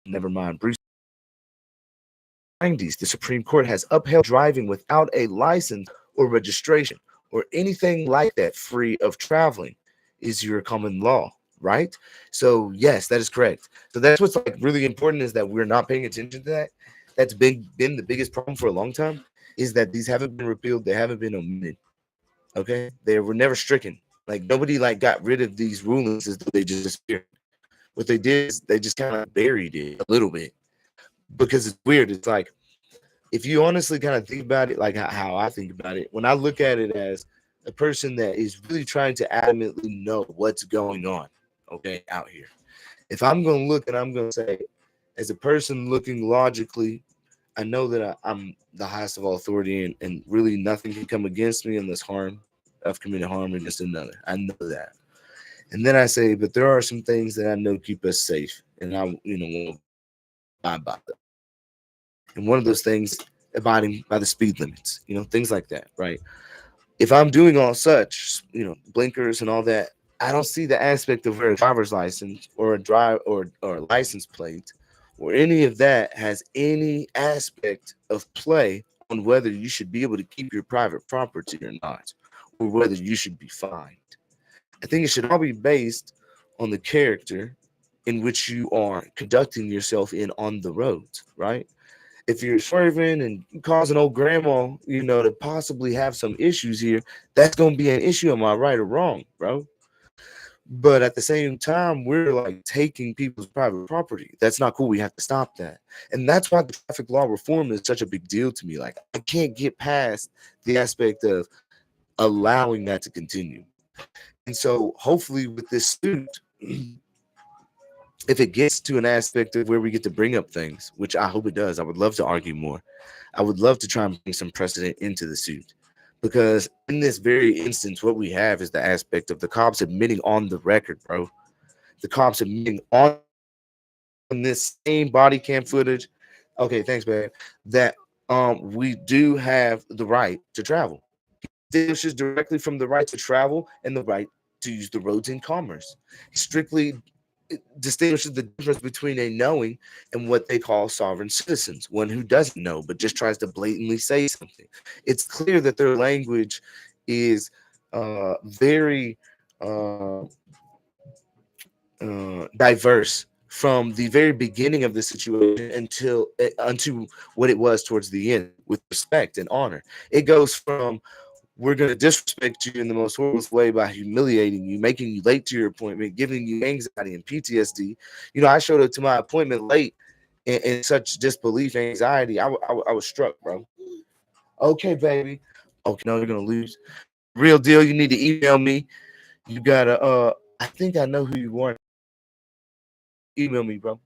Never mind. Bruce 90s, the Supreme Court has upheld driving without a license or registration or anything like that free of traveling is your common law, right? So yes, that is correct. So that's what's like really important is that we're not paying attention to that. That's been the biggest problem for a long time is that these haven't been repealed, they haven't been omitted. Okay, they were never stricken. Like nobody like got rid of these rulings as though they just disappeared. What they did is they just kind of buried it a little bit because it's weird. It's like if you honestly kind of think about it, like how I think about it, when I look at it as a person that is really trying to adamantly know what's going on, okay, out here. If I'm going to look and I'm going to say, as a person looking logically, I know that I'm the highest of all authority and really nothing can come against me unless harm, I've committed harm against another. I know that. And then I say, but there are some things that I know keep us safe, and I, want to abide by them. And one of those things, abiding by the speed limits, things like that, right? If I'm doing all such, blinkers and all that, I don't see the aspect of where a driver's license or a drive or a license plate or any of that has any aspect of play on whether you should be able to keep your private property or not, or whether you should be fined. I think it should all be based on the character in which you are conducting yourself in on the roads, right? If you're swerving and causing old grandma, to possibly have some issues here, that's gonna be an issue. Am I right or wrong, bro? But at the same time, we're like taking people's private property. That's not cool. We have to stop that. And that's why the traffic law reform is such a big deal to me. Like I can't get past the aspect of allowing that to continue. And so hopefully with this suit, if it gets to an aspect of where we get to bring up things, which I hope it does, I would love to argue more. I would love to try and bring some precedent into the suit. Because in this very instance, what we have is the aspect of the cops admitting on the record, bro. The cops admitting on this same body cam footage. Okay, thanks, babe. That we do have the right to travel. Distinguishes directly from the right to travel and the right to use the roads in commerce. He strictly distinguishes the difference between a knowing and what they call sovereign citizens, one who doesn't know but just tries to blatantly say something. It's clear that their language is very diverse from the very beginning of the situation unto what it was towards the end with respect and honor. It goes from we're going to disrespect you in the most horrible way by humiliating you, making you late to your appointment, giving you anxiety and PTSD. I showed up to my appointment late in such disbelief, anxiety. I was struck, bro. Okay, baby. Okay, no, you're going to lose. Real deal. You need to email me. You got to, I think I know who you want. Email me, bro.